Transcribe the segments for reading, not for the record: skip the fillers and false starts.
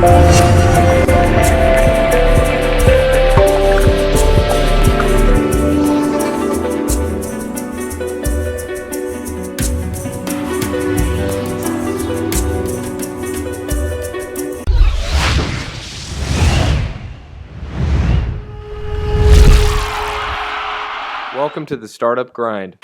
Welcome to the Startup Grind.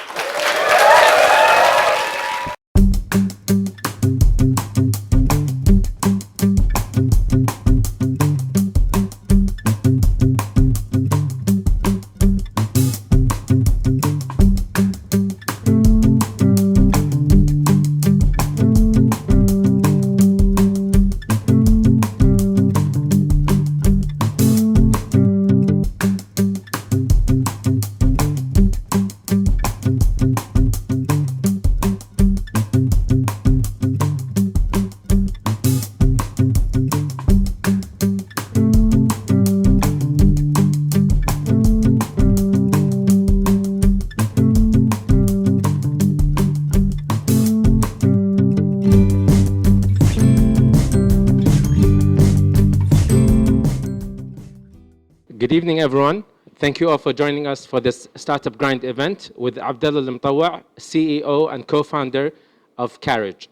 Good evening, everyone. Thank you all for joining us for this Startup Grind event with Abdullah Al-Mutawa, CEO and co-founder of Carriage.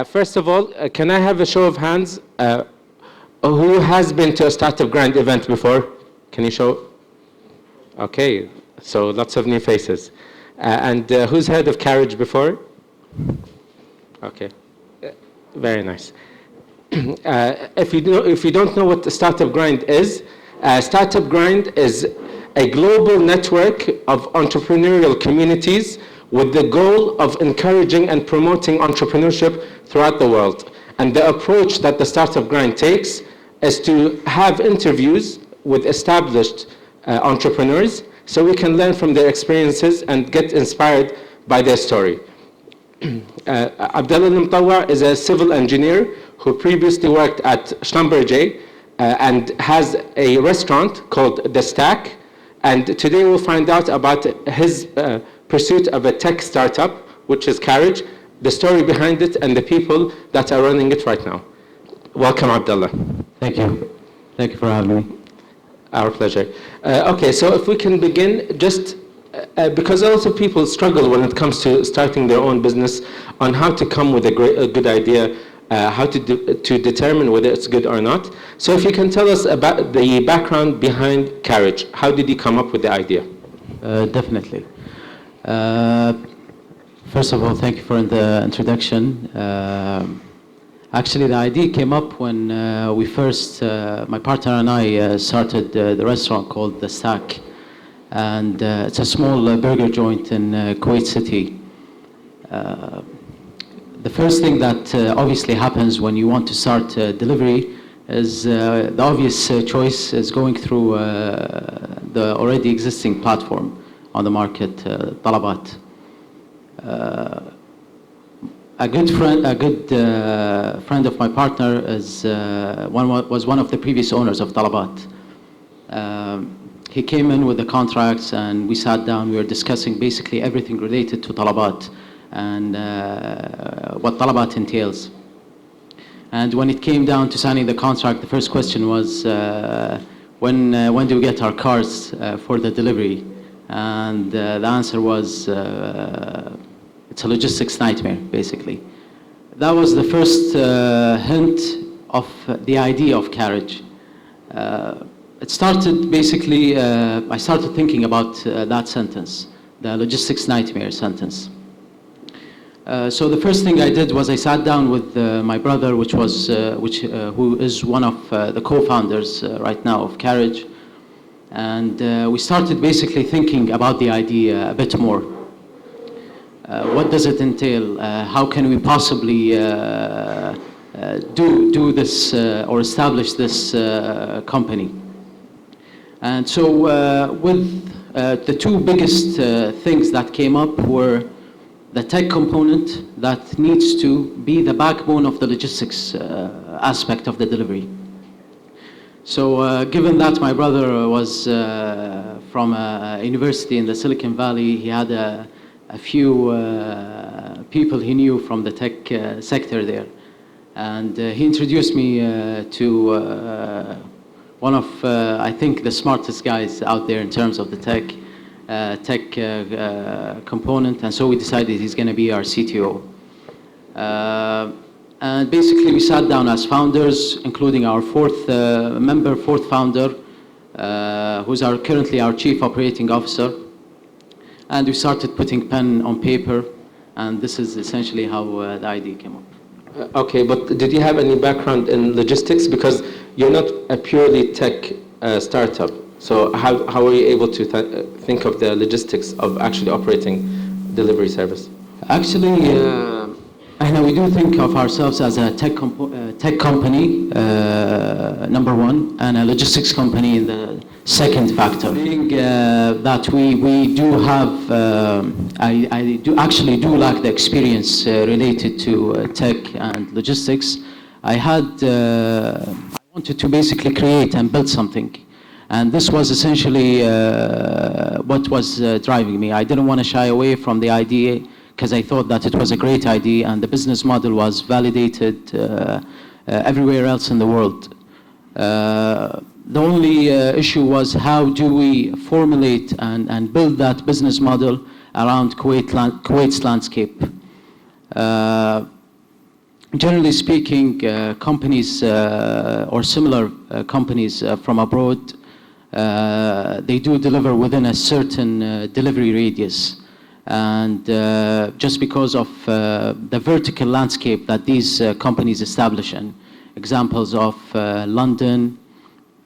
First of all, can I have a show of hands? Who has been to a Startup Grind event before? Can you show? Okay, so lots of new faces. And who's heard of Carriage before? Okay, very nice. If you don't know what the Startup Grind is, Startup Grind is a global network of entrepreneurial communities with the goal of encouraging and promoting entrepreneurship throughout the world. And the approach that the Startup Grind takes is to have interviews with established entrepreneurs so we can learn from their experiences and get inspired by their story. Abdullah Al-Mutawa is a civil engineer who previously worked at Schlumberger and has a restaurant called The Stack. And today we'll find out about his pursuit of a tech startup, which is Carriage, the story behind it, and the people that are running it right now. Welcome, Abdullah. Thank you. Thank you for having me. Our pleasure. Okay, so if we can begin, just because a lot of people struggle when it comes to starting their own business on how to come with a good idea, how to determine whether it's good or not. So if you can tell us about the background behind Carriage. How did you come up with the idea? Definitely. First of all, thank you for the introduction. Actually, the idea came up when we first, my partner and I started the restaurant called The Stack. And it's a small burger joint in Kuwait City. The first thing that obviously happens when you want to start delivery is the obvious choice is going through the already existing platform on the market, Talabat. A good friend of my partner was one of the previous owners of Talabat. He came in with the contracts and we sat down. We were discussing basically everything related to Talabat and what Talabat entails. And when it came down to signing the contract, the first question was, when do we get our cars for the delivery? And the answer was, it's a logistics nightmare, basically. That was the first hint of the idea of Carriage. It started basically, I started thinking about that sentence, the logistics nightmare sentence. So the first thing I did was I sat down with my brother, who is one of the co-founders right now of Carriage, and we started basically thinking about the idea a bit more. What does it entail? How can we possibly do this or establish this company? And so with the two biggest things that came up were the tech component that needs to be the backbone of the logistics aspect of the delivery. So given that my brother was from a university in the Silicon Valley, he had a few people he knew from the tech sector there. And he introduced me to one of, I think, the smartest guys out there in terms of the tech component. And so we decided he's going to be our CTO. And basically, we sat down as founders, including our fourth founder, who's currently our Chief Operating Officer. And we started putting pen on paper, and this is essentially how the idea came up. Okay, but did you have any background in logistics? Because you're not a purely tech startup. So how were you able to think of the logistics of actually operating delivery service? Actually, we do think of ourselves as a tech company, number one, and a logistics company in the second factor. I think that we do have, I do actually lack the experience related to tech and logistics. I wanted to basically create and build something. And this was essentially what was driving me. I didn't want to shy away from the idea because I thought that it was a great idea and the business model was validated everywhere else in the world. The only issue was how do we formulate and build that business model around Kuwait's landscape. Generally speaking, companies or similar companies from abroad, they do deliver within a certain delivery radius. And just because of the vertical landscape that these companies establish in, examples of London,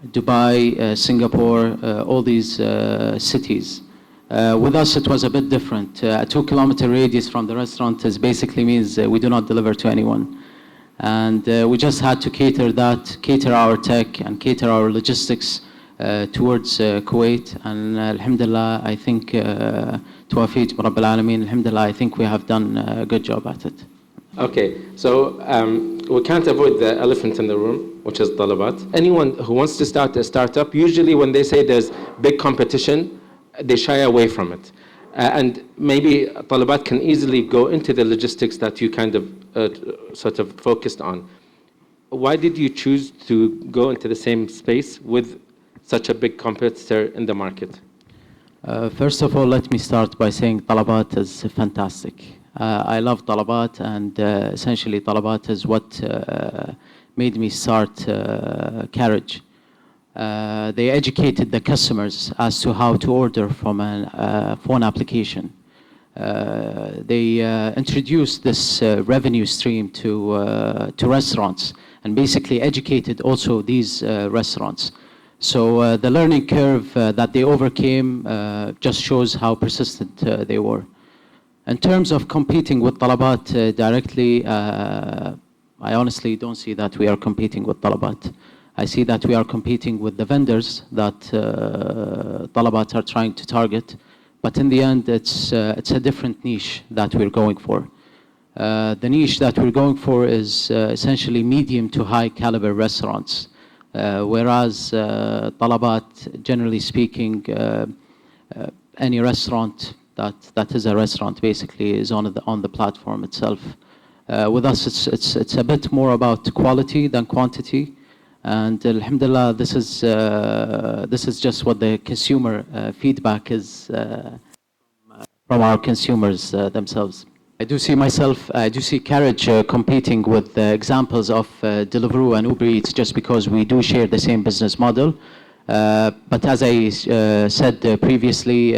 Dubai, Singapore, all these cities. With us, it was a bit different. A 2-kilometer radius from the restaurant basically means we do not deliver to anyone. And we just had to cater our tech and cater our logistics towards Kuwait. And alhamdulillah, I think, Tawafeet Rabbil Alameen, alhamdulillah, I think we have done a good job at it. Okay, so we can't avoid the elephant in the room, which is talabat. Anyone who wants to start a startup, usually when they say there's big competition, they shy away from it. And maybe talabat can easily go into the logistics that you kind of sort of focused on. Why did you choose to go into the same space with such a big competitor in the market? First of all, let me start by saying talabat is fantastic. I love talabat, and essentially talabat is what made me start Carriage. They educated the customers as to how to order from a phone application. They introduced this revenue stream to restaurants and basically educated also these restaurants. So the learning curve that they overcame just shows how persistent they were. In terms of competing with talabat directly, I honestly don't see that we are competing with talabat. I see that we are competing with the vendors that talabat are trying to target. But in the end, it's a different niche that we're going for. The niche that we're going for is essentially medium to high caliber restaurants. Whereas talabat, generally speaking, any restaurant that is a restaurant basically is on the platform itself. With us, it's a bit more about quality than quantity, and alhamdulillah, this is just what the consumer feedback is from our consumers themselves. I do see Carriage competing with examples of Deliveroo and Uber Eats just because we do share the same business model. But as I said previously,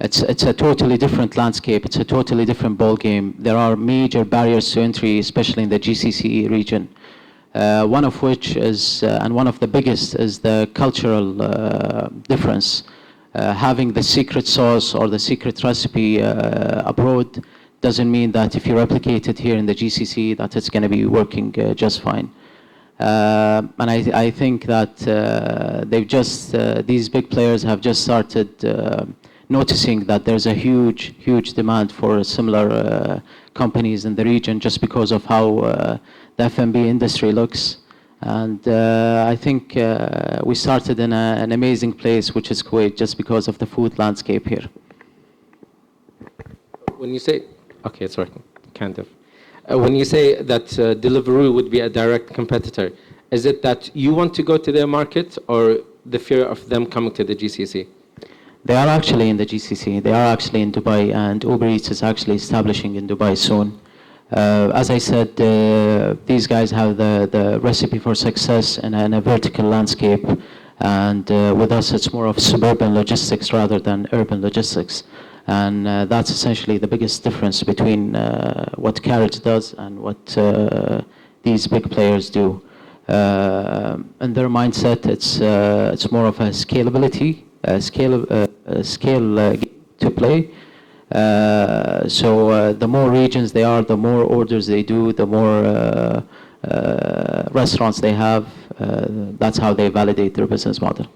it's a totally different landscape. It's a totally different ball game. There are major barriers to entry, especially in the GCC region. One of which is, and one of the biggest, is the cultural difference. Having the secret sauce or the secret recipe abroad doesn't mean that if you replicate it here in the GCC that it's going to be working just fine. And I think that these big players have just started noticing that there's a huge demand for similar companies in the region just because of how the F&B industry looks. And I think we started in an amazing place, which is Kuwait, just because of the food landscape here. When you say, okay, it's working, kind of. When you say that Deliveroo would be a direct competitor, is it that you want to go to their market or the fear of them coming to the GCC? They are actually in the GCC. They are actually in Dubai, and Uber Eats is actually establishing in Dubai soon. As I said, these guys have the recipe for success in a vertical landscape, and with us it's more of suburban logistics rather than urban logistics. And that's essentially the biggest difference between what Carriage does and what these big players do. In their mindset, it's more of a scalability, scale to play. So the more regions they are, the more orders they do, the more restaurants they have. That's how they validate their business model.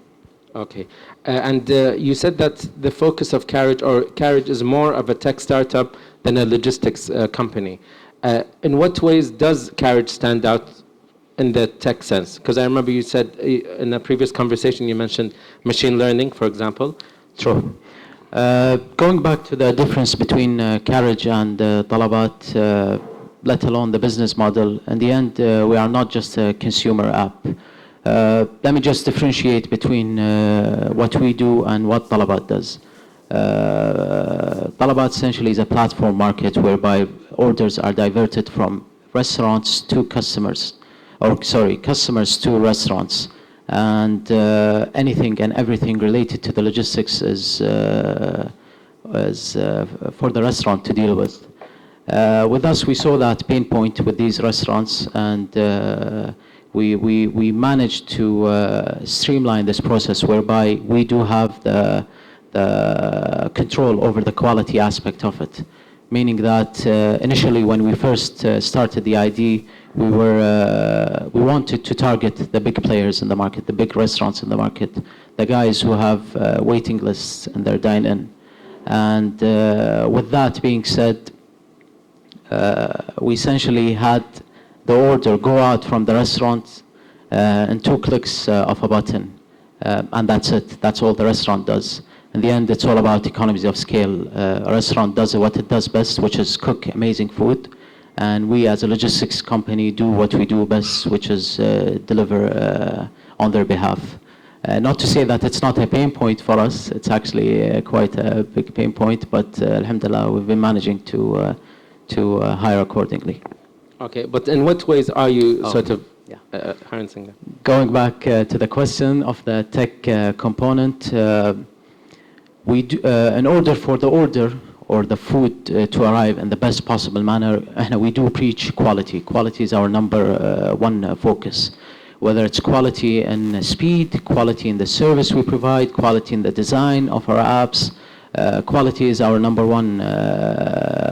Okay. And you said that the focus of Carriage is more of a tech startup than a logistics company. In what ways does Carriage stand out in the tech sense? Because I remember you said in a previous conversation you mentioned machine learning, for example. True. Going back to the difference between Carriage and Talabat, let alone the business model, in the end, we are not just a consumer app. Let me just differentiate between what we do and what Talabat does. Talabat essentially is a platform market whereby orders are diverted from restaurants to customers, or sorry, customers to restaurants. And anything and everything related to the logistics is for the restaurant to deal with. With us, we saw that pain point with these restaurants, and we managed to streamline this process whereby we do have the control over the quality aspect of it. Meaning that initially when we first started the idea, we wanted to target the big players in the market, the big restaurants in the market, the guys who have waiting lists in their dine-in. And with that being said, we essentially had the order go out from the restaurant in 2 clicks of a button, and that's it. That's all the restaurant does. In the end, it's all about economies of scale. A restaurant does what it does best, which is cook amazing food, and we as a logistics company do what we do best, which is deliver on their behalf. Not to say that it's not a pain point for us, it's actually quite a big pain point, but alhamdulillah, we've been managing to hire accordingly. Okay, but in what ways are you harnessing that? Going back to the question of the tech component, we do, in order for the order or the food to arrive in the best possible manner, we do preach quality. Quality is our number one focus. Whether it's quality in speed, quality in the service we provide, quality in the design of our apps, quality is our number one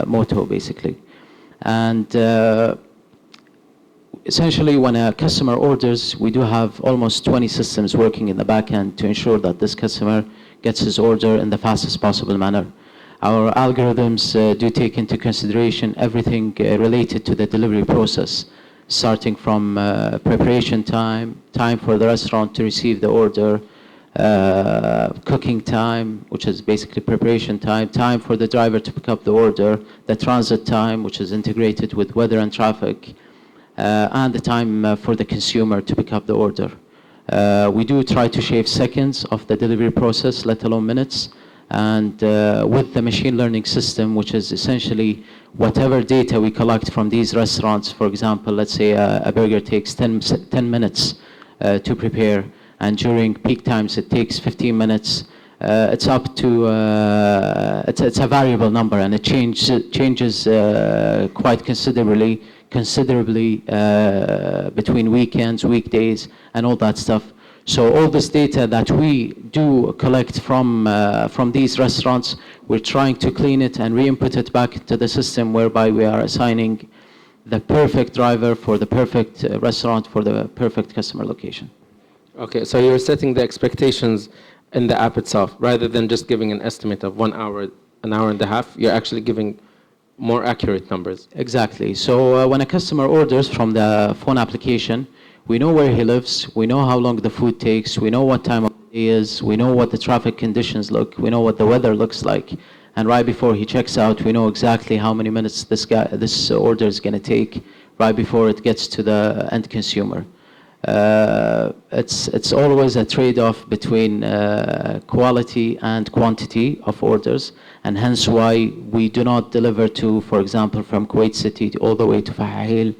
motto, basically. And essentially, when a customer orders, we do have almost 20 systems working in the back end to ensure that this customer gets his order in the fastest possible manner. Our algorithms do take into consideration everything related to the delivery process, starting from preparation time, time for the restaurant to receive the order, cooking time, which is basically preparation time, time for the driver to pick up the order, the transit time, which is integrated with weather and traffic, and the time for the consumer to pick up the order. We do try to shave seconds of the delivery process, let alone minutes. And with the machine learning system, which is essentially whatever data we collect from these restaurants, for example, let's say a burger takes 10 minutes to prepare, and during peak times it takes 15 minutes. It's up to, it's a variable number, and it changes quite considerably between weekends, weekdays, and all that stuff. So all this data that we do collect from these restaurants, we're trying to clean it and re-input it back into the system, whereby we are assigning the perfect driver for the perfect restaurant for the perfect customer location. Okay, so you're setting the expectations in the app itself, rather than just giving an estimate of 1 hour, an hour and a half. You're actually giving more accurate numbers. Exactly. So when a customer orders from the phone application, we know where he lives, we know how long the food takes, we know what time of day is, we know what the traffic conditions look, we know what the weather looks like, and right before he checks out, we know exactly how many minutes this order is going to take right before it gets to the end consumer. It's always a trade-off between quality and quantity of orders, and hence why we do not deliver to, for example, from Kuwait City all the way to Fahahil,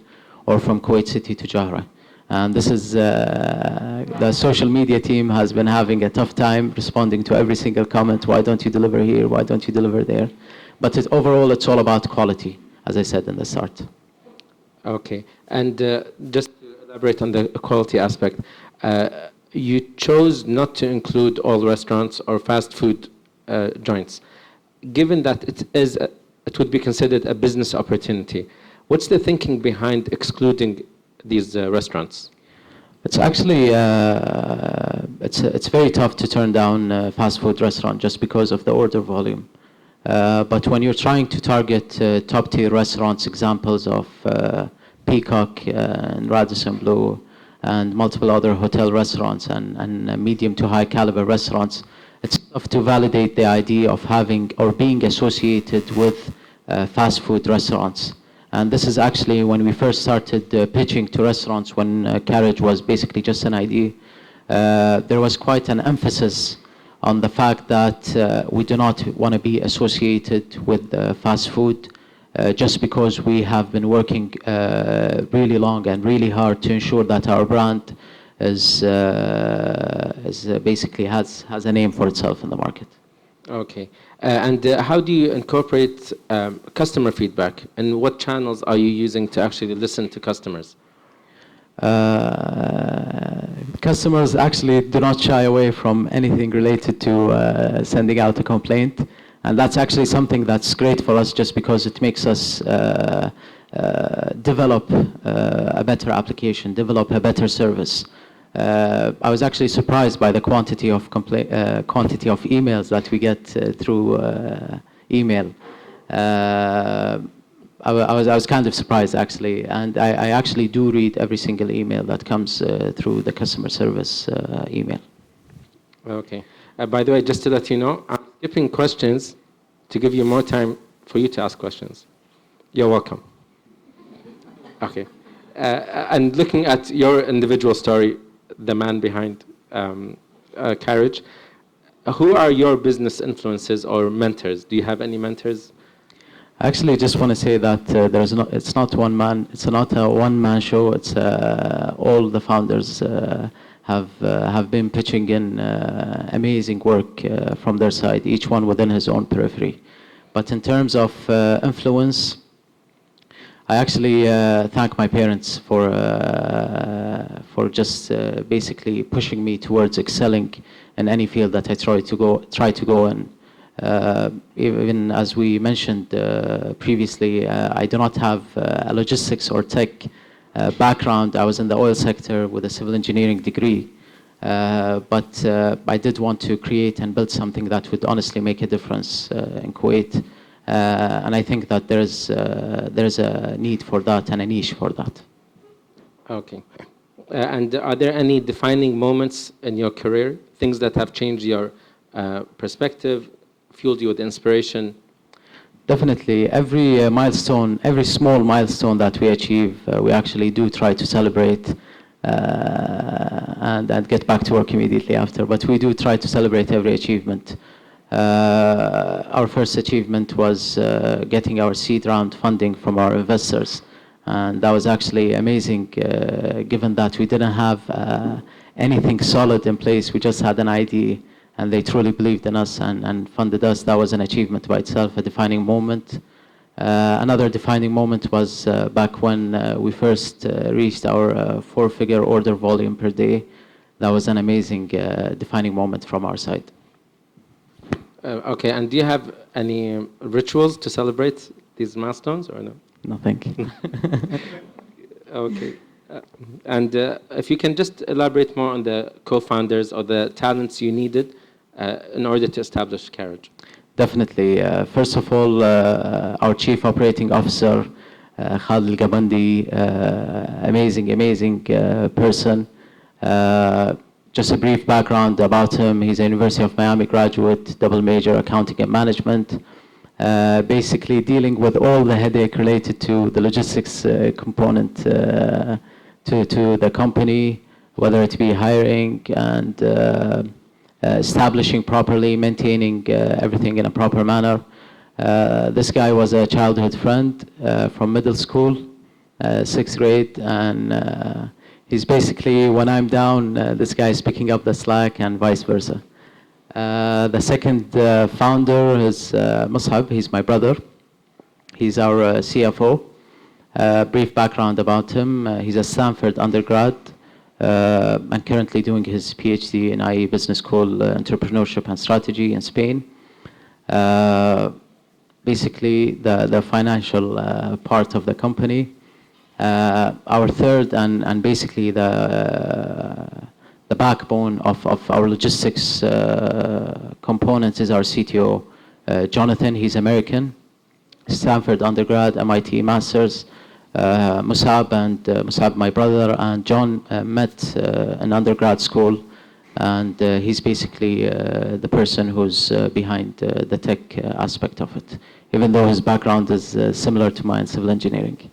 or from Kuwait City to Jahra. And this is, the social media team has been having a tough time responding to every single comment. Why don't you deliver here? Why don't you deliver there? But overall, it's all about quality, as I said in the start. Okay, and just to elaborate on the quality aspect, you chose not to include all restaurants or fast food joints. Given that it would be considered a business opportunity, what's the thinking behind excluding these restaurants? It's actually, it's very tough to turn down a fast food restaurant just because of the order volume. But when you're trying to target top tier restaurants, examples of Peacock and Radisson Blu and multiple other hotel restaurants and medium to high caliber restaurants, it's tough to validate the idea of having or being associated with fast food restaurants. And this is actually when we first started pitching to restaurants, when Carriage was basically just an idea. There was quite an emphasis on the fact that we do not want to be associated with fast food just because we have been working really long and really hard to ensure that our brand is basically has a name for itself in the market. Okay. And how do you incorporate customer feedback, and what channels are you using to actually listen to customers? Customers actually do not shy away from anything related to sending out a complaint, and that's actually something that's great for us just because it makes us develop a better application, develop a better service. I was actually surprised by the quantity of emails that we get through email. I was kind of surprised actually, and I actually do read every single email that comes through the customer service email. Okay. By the way, just to let you know, I'm skipping questions to give you more time for you to ask questions. You're welcome. Okay. And looking at your individual story, the man behind Carriage, who are your business influences or mentors? Do you have any mentors? I actually just want to say that it's not one man. It's not a one-man show. It's all the founders have been pitching in amazing work from their side, each one within his own periphery. But in terms of influence, I actually thank my parents for just basically pushing me towards excelling in any field that I try to go in. Even as we mentioned previously, I do not have a logistics or tech background. I was in the oil sector with a civil engineering degree, but I did want to create and build something that would honestly make a difference in Kuwait. And I think that there's a need for that and a niche for that. Okay. And are there any defining moments in your career, things that have changed your perspective, fueled you with inspiration? Definitely. Every milestone, every small milestone that we achieve, we actually do try to celebrate and get back to work immediately after. But we do try to celebrate every achievement. Our first achievement was getting our seed round funding from our investors. And that was actually amazing, given that we didn't have anything solid in place. We just had an idea, and they truly believed in us and funded us. That was an achievement by itself, a defining moment. Another defining moment was back when we first reached our four-figure order volume per day. That was an amazing defining moment from our side. Okay, and do you have any rituals to celebrate these milestones or no? No, thank you. Okay. And if you can just elaborate more on the co-founders or the talents you needed in order to establish Carriage. Definitely. First of all, our Chief Operating Officer, Khalid Al-Gabandi, amazing person. Just a brief background about him. He's a University of Miami graduate, double major accounting and management. basically dealing with all the headache related to the logistics component to the company, whether it be hiring and establishing properly, maintaining everything in a proper manner. This guy was a childhood friend from middle school, 6th grade, and he's basically, when I'm down, this guy is picking up the slack and vice versa. The second founder is Mus'ab. He's my brother. He's our CFO. Brief background about him. He's a Stanford undergrad and currently doing his PhD in IE Business School, Entrepreneurship and Strategy in Spain. Basically, the financial part of the company. Our third and basically the backbone of our logistics components is our CTO, Jonathan. He's American, Stanford undergrad, MIT masters. Musab, my brother, and John met in undergrad school, and he's basically the person who's behind the tech aspect of it, even though his background is similar to mine, civil engineering.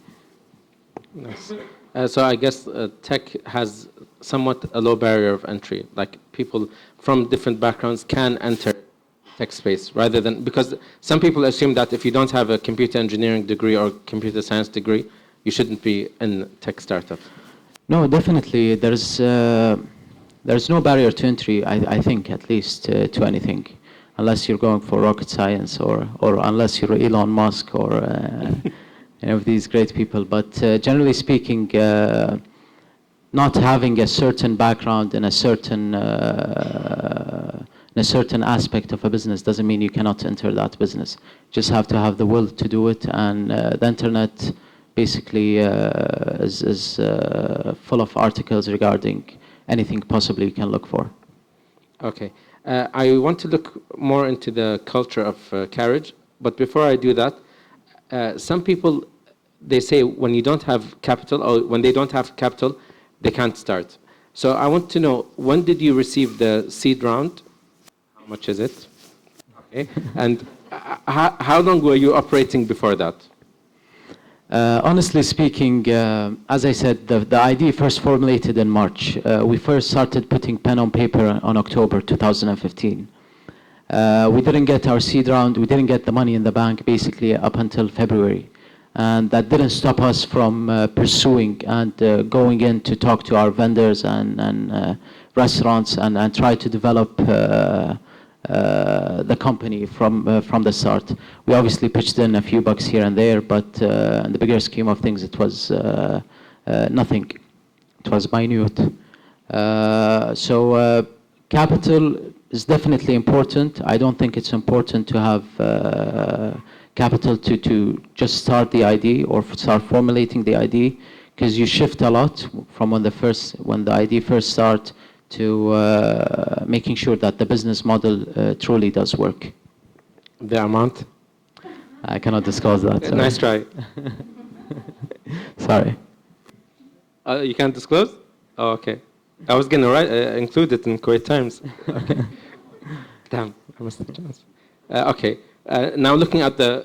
Nice. So I guess tech has somewhat a low barrier of entry. Like people from different backgrounds can enter tech space rather than, because some people assume that if you don't have a computer engineering degree or computer science degree, you shouldn't be in tech startups. No, definitely. There's no barrier to entry, I think, at least to anything, unless you're going for rocket science or unless you're Elon Musk or any of these great people. But generally speaking, not having a certain background in a certain aspect of a business doesn't mean you cannot enter that business. You just have to have the will to do it, and the internet basically is full of articles regarding anything possibly you can look for. Okay. I want to look more into the culture of Carriage, but before I do that, some people, they say when you don't have capital, or when they don't have capital, they can't start. So I want to know, when did you receive the seed round? How much is it? Okay. And how long were you operating before that? Honestly speaking, as I said, the idea first formulated in March. We first started putting pen on paper on October 2015. We didn't get our seed round, we didn't get the money in the bank basically up until February. And that didn't stop us from pursuing and going in to talk to our vendors and restaurants and try to develop the company from the start. We obviously pitched in a few bucks here and there, but in the bigger scheme of things, it was nothing. It was minute. So capital is definitely important. I don't think it's important to have capital to just start the idea or start formulating the idea, because you shift a lot from when the idea first starts to making sure that the business model truly does work. The amount? I cannot disclose that. Sorry. Nice try. Sorry. You can't disclose? Oh, okay. I was going to include it in Kuwait Times. Okay. Damn, I missed the chance. Okay. Now looking at the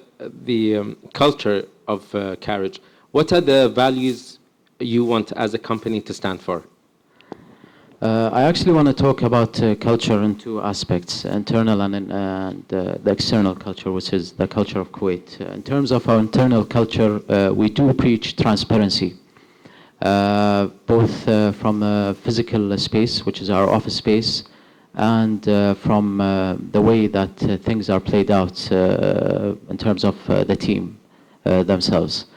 culture of Carriage, what are the values you want as a company to stand for? I actually want to talk about culture in two aspects, internal and the external culture, which is the culture of Kuwait. In terms of our internal culture, we do preach transparency, both from a physical space, which is our office space, and from the way that things are played out in terms of the team themselves.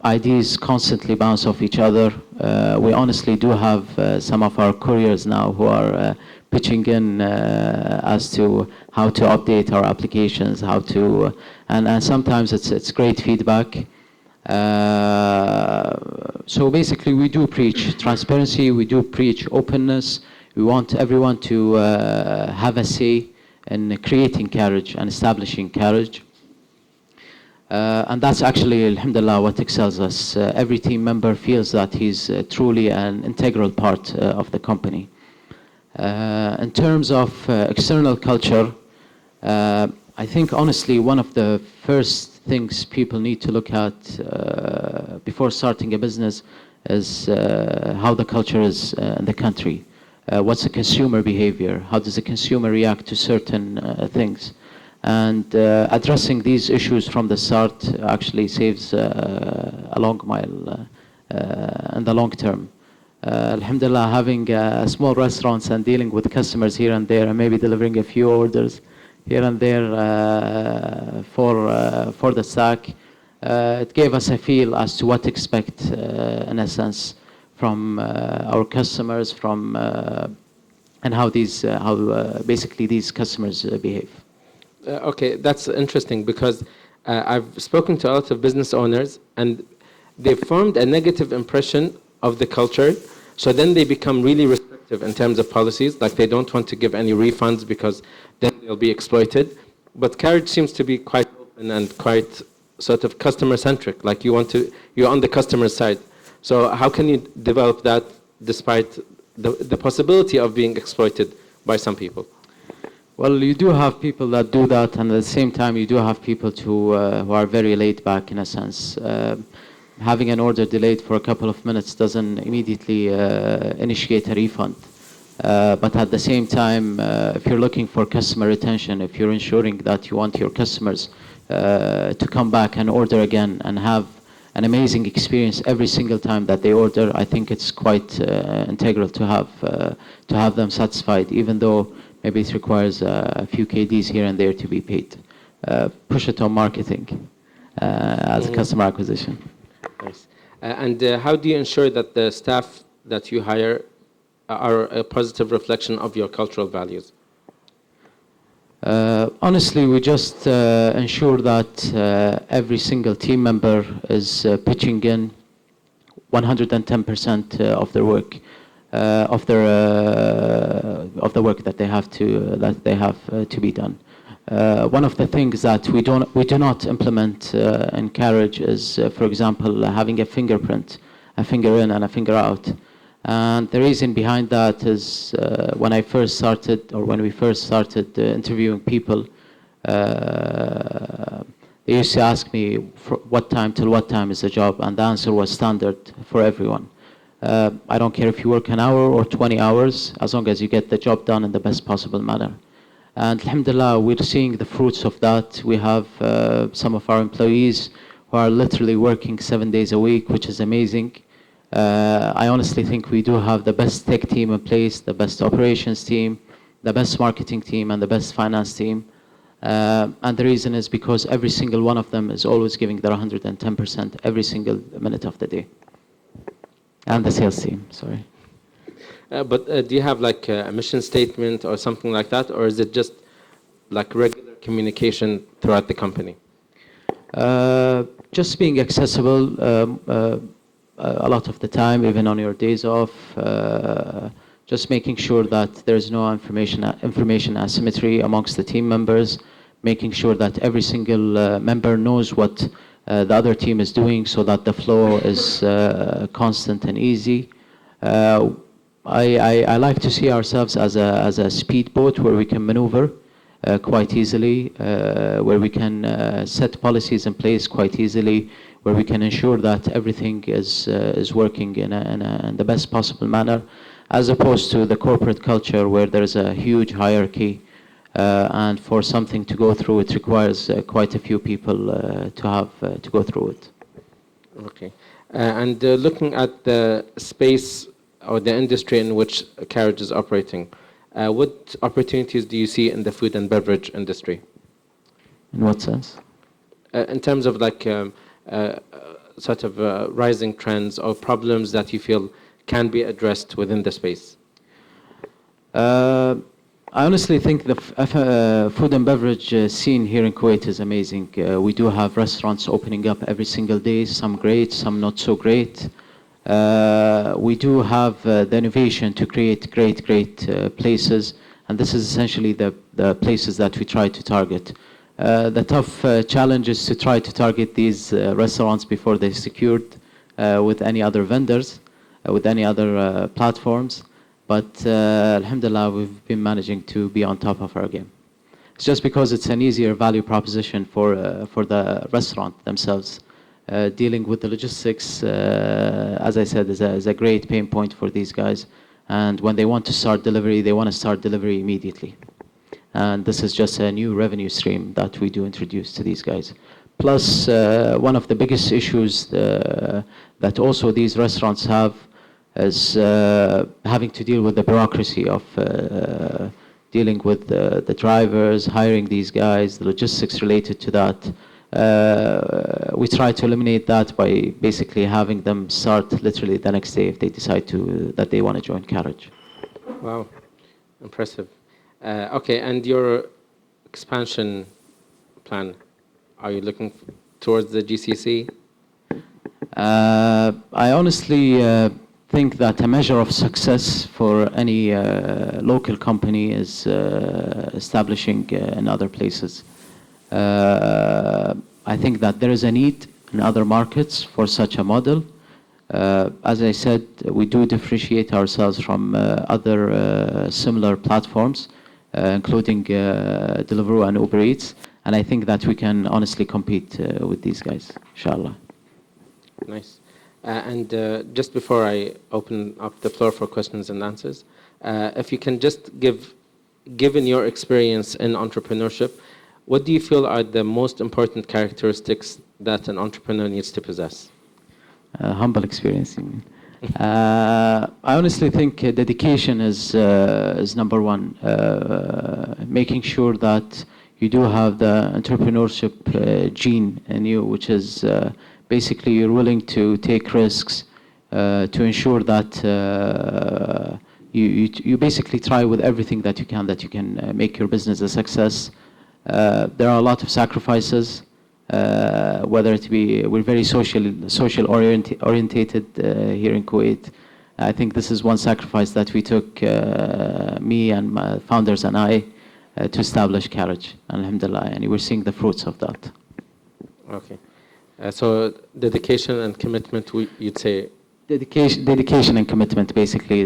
Ideas constantly bounce off each other. We honestly do have some of our couriers now who are pitching in as to how to update our applications, how to, and sometimes it's great feedback. So basically we do preach transparency, we do preach openness. We want everyone to have a say in creating Carriage and establishing Carriage. And that's actually, alhamdulillah, what excels us. Every team member feels that he's truly an integral part of the company. In terms of external culture, I think honestly one of the first things people need to look at before starting a business is how the culture is in the country. What's the consumer behavior? How does the consumer react to certain things? And addressing these issues from the start actually saves a long mile in the long term. Alhamdulillah, having small restaurants and dealing with customers here and there, and maybe delivering a few orders here and there for the stack, it gave us a feel as to what to expect, in a sense, from our customers, from and how basically these customers behave. Okay, that's interesting because I've spoken to a lot of business owners and they've formed a negative impression of the culture. So then they become really restrictive in terms of policies, like they don't want to give any refunds because then they'll be exploited. But Carriage seems to be quite open and quite sort of customer-centric, like you're on the customer side. So how can you develop that despite the possibility of being exploited by some people? Well, you do have people that do that, and at the same time, you do have people who are very laid back in a sense. Having an order delayed for a couple of minutes doesn't immediately initiate a refund. But at the same time, if you're looking for customer retention, if you're ensuring that you want your customers to come back and order again and have an amazing experience every single time that they order, I think it's quite integral to have them satisfied, even though maybe it requires a few KDs here and there to be paid. Push it on marketing as customer acquisition. Nice. And how do you ensure that the staff that you hire are a positive reflection of your cultural values? Honestly, we just ensure that every single team member is pitching in 110% of their work, of the work that they have to be done. One of the things that we do not implement in Carriage is, for example, having a fingerprint, a finger in and a finger out. And the reason behind that is when we first started interviewing people, they used to ask me what time till what time is the job, and the answer was standard for everyone. I don't care if you work an hour or 20 hours, as long as you get the job done in the best possible manner. And alhamdulillah, we're seeing the fruits of that. We have some of our employees who are literally working 7 days a week, which is amazing. I honestly think we do have the best tech team in place, the best operations team, the best marketing team, and the best finance team. And the reason is because every single one of them is always giving their 110% every single minute of the day. And the sales team, sorry. But do you have like a mission statement or something like that, or is it just like regular communication throughout the company? Just being accessible a lot of the time, even on your days off. Just making sure that there's no information asymmetry amongst the team members, making sure that every single member knows what the other team is doing so that the flow is constant and easy. I like to see ourselves as a speedboat where we can maneuver quite easily, where we can set policies in place quite easily, where we can ensure that everything is working in the best possible manner, as opposed to the corporate culture where there's a huge hierarchy, and for something to go through, it requires quite a few people to go through it. Okay. And looking at the space or the industry in which Carriage is operating, what opportunities do you see in the food and beverage industry? In what sense? In terms of like sort of rising trends or problems that you feel can be addressed within the space? I honestly think the food and beverage scene here in Kuwait is amazing. We do have restaurants opening up every single day, some great, some not so great. We do have the innovation to create great places, and this is essentially the places that we try to target. The tough challenge is to try to target these restaurants before they're secured with any other vendors, with any other platforms. But alhamdulillah, we've been managing to be on top of our game. It's just because it's an easier value proposition for the restaurant themselves. Dealing with the logistics, as I said, is a great pain point for these guys. And when they want to start delivery, they want to start delivery immediately. And this is just a new revenue stream that we do introduce to these guys. Plus, one of the biggest issues that also these restaurants have is having to deal with the bureaucracy of dealing with the drivers, hiring these guys, the logistics related to that. We try to eliminate that by basically having them start literally the next day if they decide that they want to join Carriage. Wow, impressive. Okay, and your expansion plan, are you looking towards the GCC? I honestly think that a measure of success for any local company is establishing in other places. I think that there is a need in other markets for such a model. As I said, we do differentiate ourselves from other similar platforms, including Deliveroo and Uber Eats, and I think that we can honestly compete with these guys, inshallah. Nice. And just before I open up the floor for questions and answers, if you can just given your experience in entrepreneurship, what do you feel are the most important characteristics that an entrepreneur needs to possess? Humble experience, you mean? I honestly think dedication is number one. Making sure that you do have the entrepreneurship gene in you, which is basically you're willing to take risks to ensure that you basically try with everything that you can make your business a success. There are a lot of sacrifices, whether it be, we're very social orientated here in Kuwait. I think this is one sacrifice that we took, me and my founders and I, to establish Carriage, alhamdulillah, and we're seeing the fruits of that. Okay. So dedication and commitment, you'd say? Dedication and commitment basically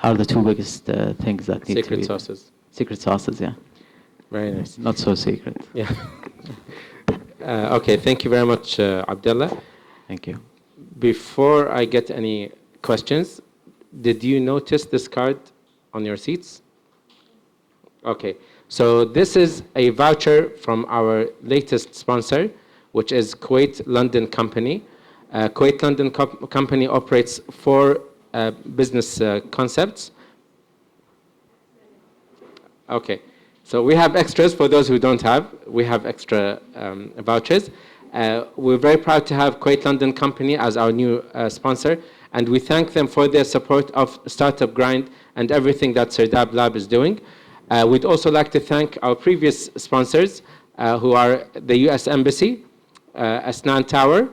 are the two biggest things that need to be. Secret sauces. Secret sauces, yeah. Very nice. Not so secret. Yeah. Okay, thank you very much, Abdullah. Thank you. Before I get any questions, did you notice this card on your seats? Okay, so this is a voucher from our latest sponsor, which is Kuwait London Company. Kuwait London Company operates 4 business concepts. Okay. So we have extras for those who don't have. We have extra vouchers. We're very proud to have Kuwait London Company as our new sponsor, and we thank them for their support of Startup Grind and everything that Sirdab Lab is doing. We'd also like to thank our previous sponsors, who are the U.S. Embassy, Asnan Tower,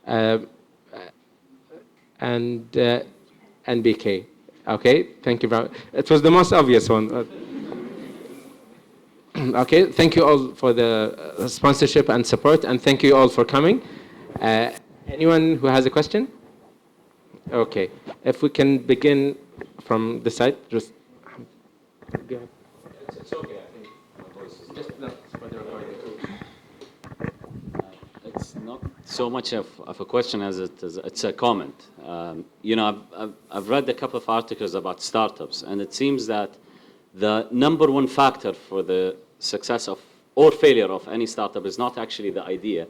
and NBK. Okay, thank you very much. It was the most obvious one. Okay, thank you all for the sponsorship and support, and thank you all for coming. Anyone who has a question? Okay, if we can begin from the side, just go ahead. It's okay, I think my voice is Just no, for the recording. It's not so much of a question as it's a comment. You know, I've read a couple of articles about startups, and it seems that the number one factor for the success of or failure of any startup is not actually the idea.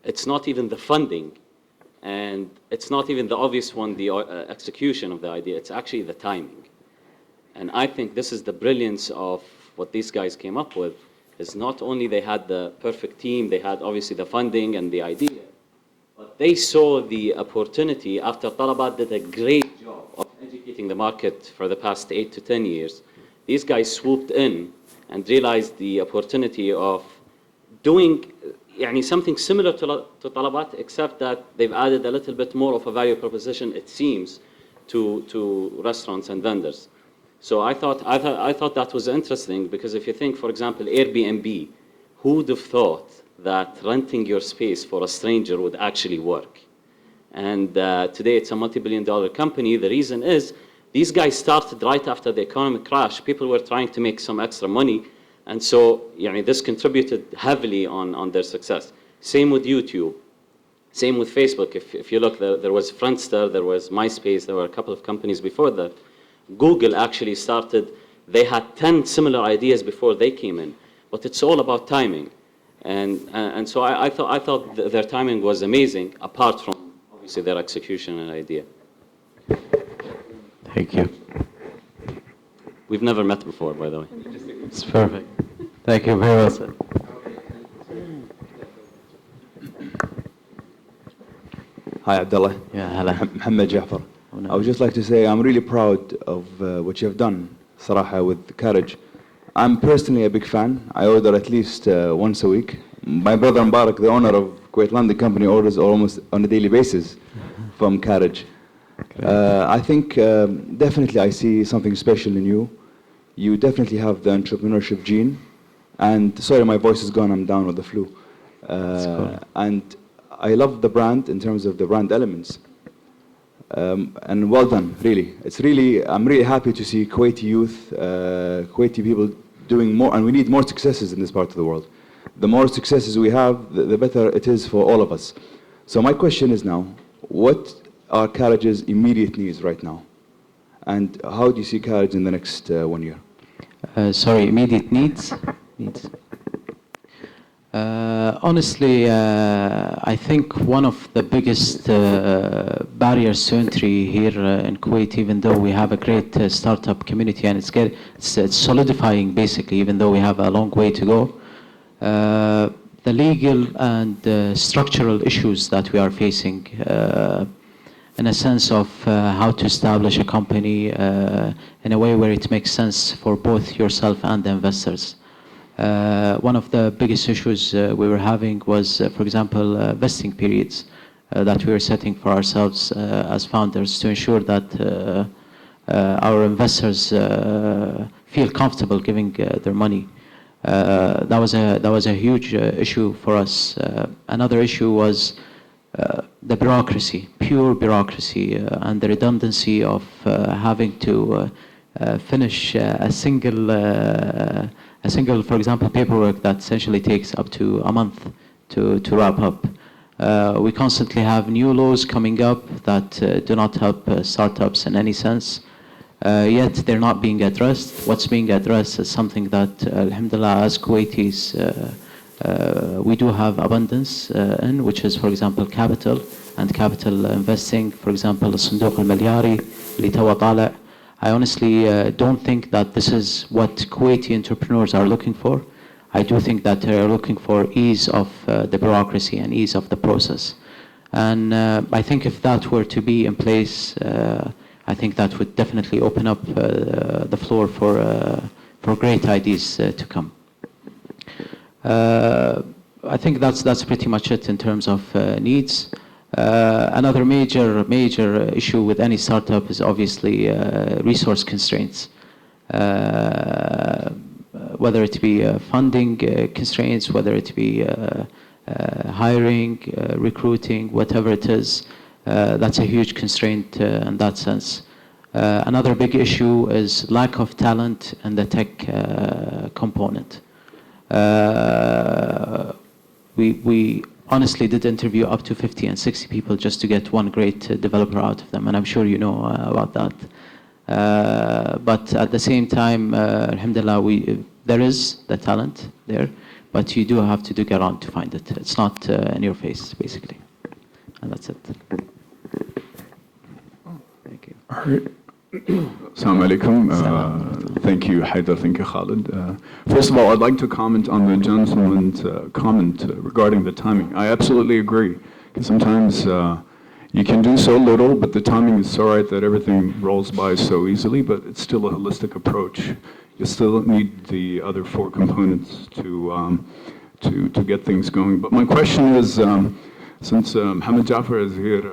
It's not even the funding, and it's not even the obvious one, the execution of the idea. It's actually the timing. And I think this is the brilliance of what these guys came up with, is not only they had the perfect team, they had obviously the funding and the idea, but they saw the opportunity after Talabat did a great job of educating the market for the past 8 to 10 years. These guys swooped in and realized the opportunity of doing something similar to Talabat, except that they've added a little bit more of a value proposition, it seems, to restaurants and vendors. So I thought that was interesting, because if you think, for example, Airbnb, who would have thought that renting your space for a stranger would actually work? And today it's a multi-billion-dollar company. The reason is These guys started right after the economic crash. People were trying to make some extra money. And so this contributed heavily on their success. Same with YouTube. Same with Facebook. If you look, there was Friendster, there was MySpace, there were a couple of companies before that. Google actually started, they had 10 similar ideas before they came in. But it's all about timing. And so I thought their timing was amazing, apart from, obviously, their execution and idea. Thank you. We've never met before, by the way. It's perfect. Thank you very much, sir. Hi, Abdullah. Yeah, hello. Mohammed Jafar. I would just like to say I'm really proud of what you have done, Saraha, with Carriage. I'm personally a big fan. I order at least once a week. My brother Mbarak, the owner of Kuwait London Company, orders almost on a daily basis from Carriage. I think definitely I see something special in you. You definitely have the entrepreneurship gene. And sorry, my voice is gone. I'm down with the flu. Cool. And I love the brand in terms of the brand elements. And well done, really. I'm really happy to see Kuwaiti youth, Kuwaiti people doing more, and we need more successes in this part of the world. The more successes we have, the better it is for all of us. So my question is now, what are Carriage's immediate needs right now? And how do you see Carriage in the next 1 year? Sorry, immediate needs? Honestly, I think one of the biggest barriers to entry here in Kuwait, even though we have a great startup community and it's solidifying basically, even though we have a long way to go, the legal and structural issues that we are facing in a sense of how to establish a company in a way where it makes sense for both yourself and the investors. One of the biggest issues we were having was, for example, vesting periods that we were setting for ourselves as founders to ensure that our investors feel comfortable giving their money. That was a huge issue for us. Another issue was the bureaucracy, pure bureaucracy, and the redundancy of having to finish a single, for example, paperwork that essentially takes up to a month to wrap up. We constantly have new laws coming up that do not help startups in any sense, yet they're not being addressed. What's being addressed is something that, alhamdulillah, as Kuwaitis, we do have abundance in, which is, for example, capital and capital investing. For example, الصندوق الملياري اللي توا طالع. I honestly don't think that this is what Kuwaiti entrepreneurs are looking for. I do think that they're looking for ease of the bureaucracy and ease of the process. And I think if that were to be in place, I think that would definitely open up the floor for great ideas to come. I think that's pretty much it in terms of needs. Another major issue with any startup is obviously resource constraints, whether it be funding constraints, whether it be hiring, recruiting, whatever it is. That's a huge constraint in that sense. Another big issue is lack of talent in the tech component. We honestly did interview up to 50 and 60 people just to get one great developer out of them, and I'm sure you know about that. But at the same time, alhamdulillah, there is the talent there, but you do have to dig around to find it. It's not in your face, basically. And that's it. Thank you. All right. Assalamu alaikum. Thank you, Haidar. Thank you, Khalid. First of all, I'd like to comment on the gentleman's comment regarding the timing. I absolutely agree, because sometimes you can do so little, but the timing is so right that everything rolls by so easily, but it's still a holistic approach. You still need the other four components to get things going. But my question is, since Mohammed Jafar is here,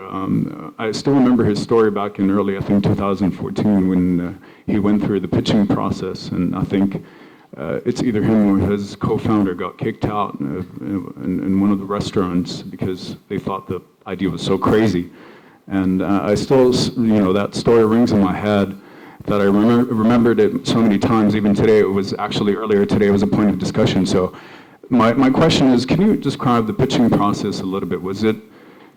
I still remember his story back in early, I think 2014, when he went through the pitching process, and I think it's either him or his co-founder got kicked out in one of the restaurants because they thought the idea was so crazy. And I still, that story rings in my head. that I remembered it so many times. Even today, it was actually earlier today, it was a point of discussion. So my question is, can you describe the pitching process a little bit?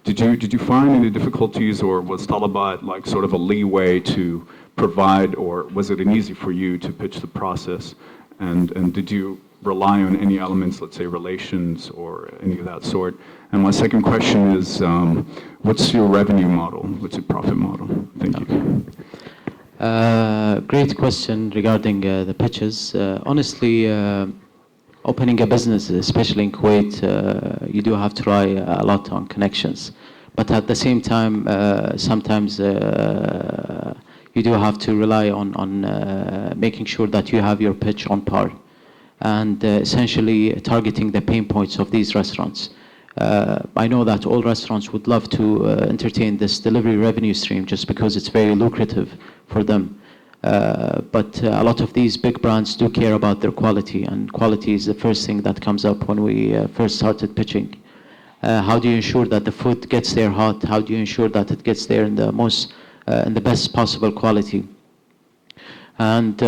Did you find any difficulties, or was Talabat like sort of a leeway to provide, or was it an easy for you to pitch the process? And did you rely on any elements, let's say relations or any of that sort? And my second question is, what's your revenue model? What's your profit model? Thank you. Great question regarding the pitches. Honestly, opening a business, especially in Kuwait, you do have to rely a lot on connections. But at the same time, sometimes you do have to rely on making sure that you have your pitch on par, and essentially targeting the pain points of these restaurants. I know that all restaurants would love to entertain this delivery revenue stream just because it's very lucrative for them. But a lot of these big brands do care about their quality, and quality is the first thing that comes up when we first started pitching. How do you ensure that the food gets there hot? How do you ensure that it gets there in the best possible quality? And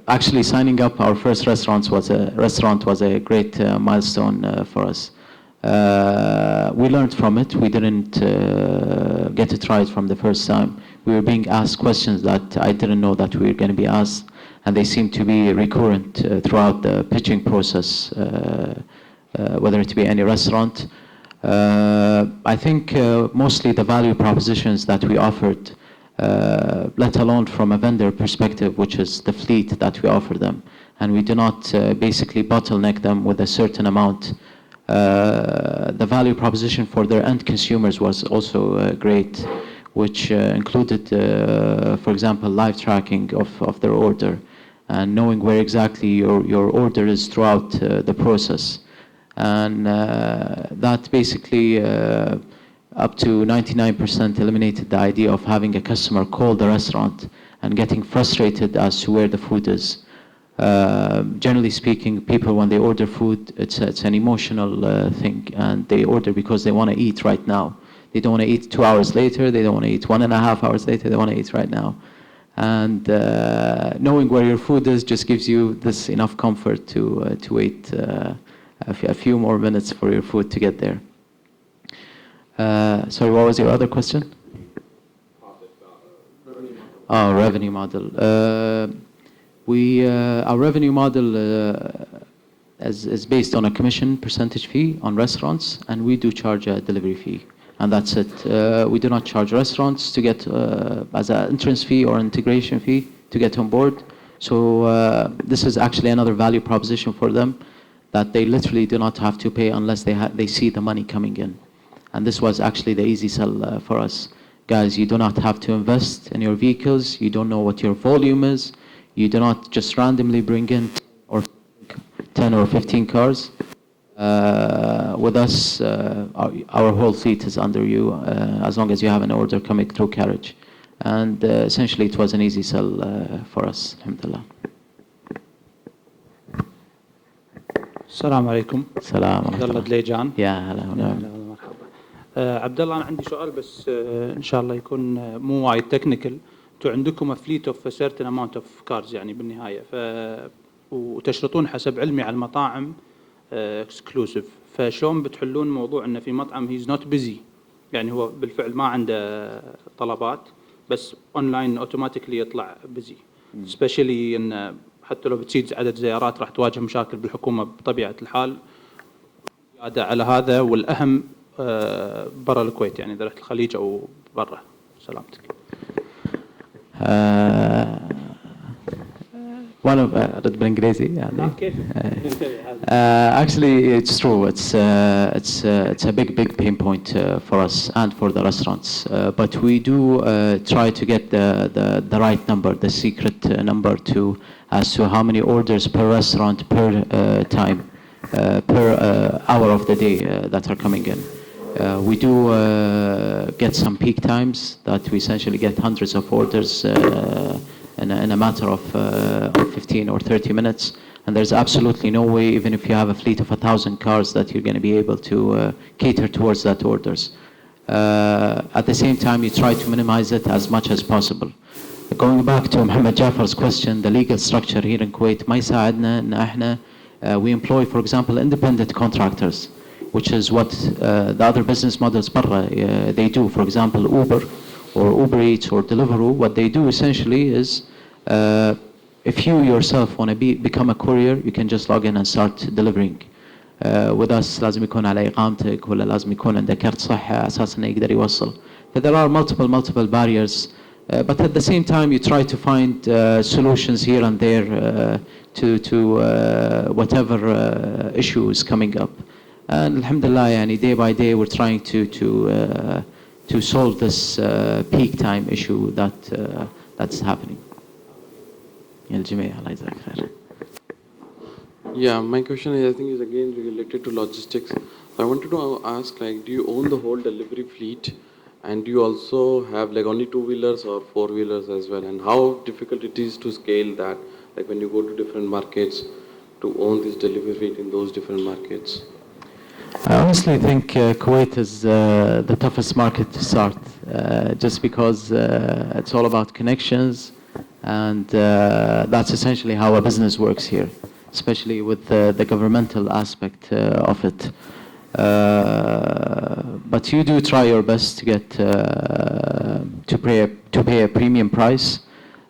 actually signing up our first restaurant was a great milestone for us. We learned from it. We didn't get it right from the first time. We were being asked questions that I didn't know that we were going to be asked, and they seem to be recurrent throughout the pitching process, whether it be any restaurant. I think mostly the value propositions that we offered, let alone from a vendor perspective, which is the fleet that we offer them. And we do not basically bottleneck them with a certain amount. The value proposition for their end consumers was also great, which included, for example, live tracking of their order and knowing where exactly your order is throughout the process. And that basically up to 99% eliminated the idea of having a customer call the restaurant and getting frustrated as to where the food is. Generally speaking, people, when they order food, it's an emotional thing, and they order because they want to eat right now. They don't want to eat 2 hours later, they don't want to eat 1.5 hours later, they want to eat right now. And knowing where your food is just gives you this enough comfort to wait a few more minutes for your food to get there. Sorry, what was your other question? Revenue model. Our revenue model is based on a commission percentage fee on restaurants, and we do charge a delivery fee, and that's it. We do not charge restaurants to get as an entrance fee or integration fee to get on board. So this is actually another value proposition for them, that they literally do not have to pay unless they see the money coming in. And this was actually the easy sell for us. Guys, you do not have to invest in your vehicles. You don't know what your volume is. You do not just randomly bring in 10 or 15 cars. With us, our whole fleet is under you as long as you have an order coming through Carriage. And essentially it was an easy sell for us, alhamdulillah. السلام عليكم. السلام ورحمة عبد الله الله. دليجان. يا هلا ونعم. مرحبا. عبد الله، انا عندي سؤال بس ان شاء الله يكون مو وايد تكنيكال. انتم عندكم فليت اوف سيرتن اماونت اوف كارز يعني بالنهايه، وتشرطون حسب علمي على المطاعم اكسكلوسيف، فشلون بتحلون موضوع انه في مطعم هيز نوت بيزي، يعني هو بالفعل ما عنده طلبات بس اونلاين اوتوماتيكلي يطلع بيزي، سبيشلي ان حتى لو بتزيد عدد زيارات راح تواجه مشاكل بالحكومه بطبيعه الحال زياده على هذا، والاهم برا الكويت يعني اذا رحت الخليج او برا. سلامتك. One of بالإنجليزي يعني. كيف؟ Actually, it's true. It's a big pain point for us and for the restaurants. But we do try to get the right number, the secret number as to how many orders per restaurant per time, per hour of the day that are coming in. We do get some peak times that we essentially get hundreds of orders in a matter of 15 or 30 minutes. And there's absolutely no way, even if you have a fleet of 1,000 cars, that you're going to be able to cater towards that orders. At the same time, you try to minimize it as much as possible. Going back to Mohammed Jafar's question, the legal structure here in Kuwait ما يساعدنا إن إحنا we employ, for example, independent contractors, which is what the other business models برا they do. For example, Uber or Uber Eats or Deliveroo, what they do essentially is if you yourself want to become a courier, you can just log in and start delivering. With us لازم يكون على إقامتك ولا لازم يكون عندك كارت صحة أساس إنه يقدر يوصل. But there are multiple barriers. But at the same time, you try to find solutions here and there to whatever issue is coming up. And alhamdulillah, yani, day by day, we're trying to solve this peak time issue that's happening. Yeah, my question is, I think, is again related to logistics. I wanted to ask, like, do you own the whole delivery fleet? And do you also have like only two-wheelers or four-wheelers as well? And how difficult it is to scale that, like when you go to different markets, to own this delivery fleet in those different markets? I honestly think Kuwait is the toughest market to start, just because it's all about connections, and that's essentially how a business works here, especially with the governmental aspect of it. But you do try your best to get to pay a premium price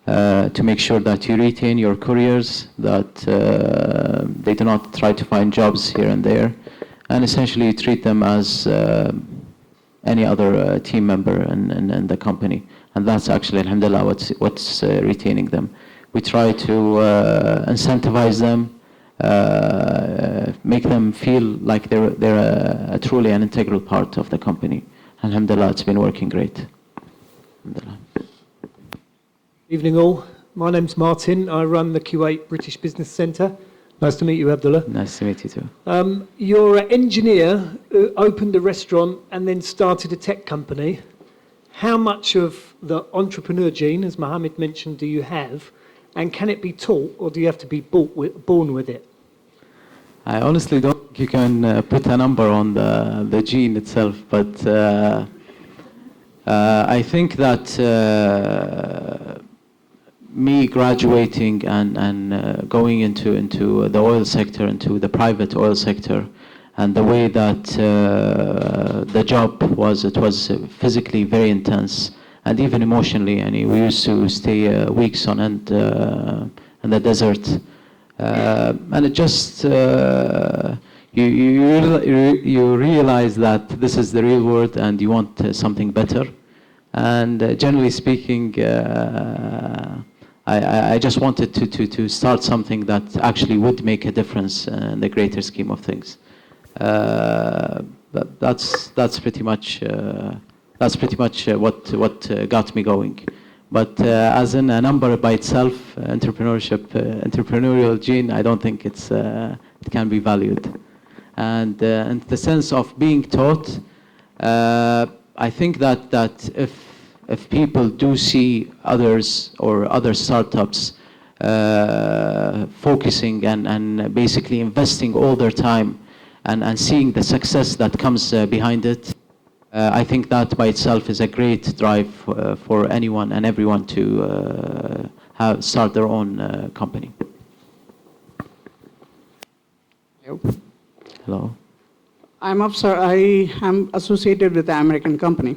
to make sure that you retain your couriers, that they do not try to find jobs here and there, and essentially treat them as any other team member in the company. And that's actually, alhamdulillah, what's retaining them. We try to incentivize them, make them feel like they're truly an integral part of the company. Alhamdulillah, it's been working great. Evening all. My name's Martin. I run the Kuwait British Business Centre. Nice to meet you, Abdullah. Nice to meet you too. You're an engineer who opened a restaurant and then started a tech company. How much of the entrepreneur gene, as Mohammed mentioned, do you have? And can it be taught, or do you have to be born with it? I honestly don't think you can put a number on the gene itself, but I think that me graduating and going into the oil sector, into the private oil sector, and the way that the job was, it was physically very intense and even emotionally. And we used to stay weeks on end in the desert. And it just, you realize that this is the real world and you want something better. And generally speaking, I just wanted to start something that actually would make a difference in the greater scheme of things. But that's pretty much what got me going. But as in a number by itself, entrepreneurial gene, I don't think it can be valued. And in the sense of being taught, I think that if people do see others or other startups focusing and basically investing all their time and seeing the success that comes behind it, I think that by itself is a great drive for anyone and everyone to start their own company. Hello. I'm Afsar. I am associated with an American company.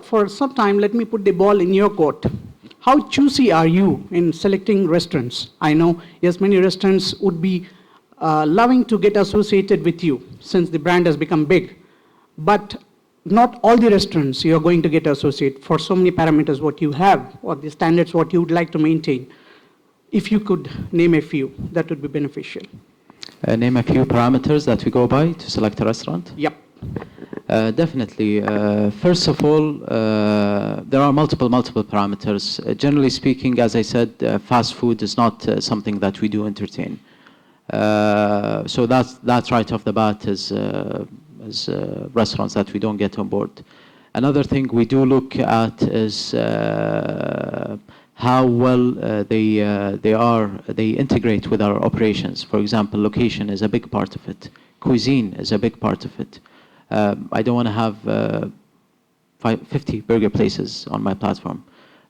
For some time, let me put the ball in your court. How choosy are you in selecting restaurants? I know, yes, many restaurants would be loving to get associated with you since the brand has become big. But not all the restaurants you are going to get associated for so many parameters what you have or the standards what you would like to maintain. If you could name a few, that would be beneficial. Name a few parameters that we go by to select a restaurant? Yep. Definitely. First of all, there are multiple parameters. Generally speaking, as I said, fast food is not something that we do entertain. So that's right off the bat is restaurants that we don't get on board. Another thing we do look at is how well they integrate with our operations. For example, location is a big part of it. Cuisine is a big part of it. I don't want to have 50 burger places on my platform.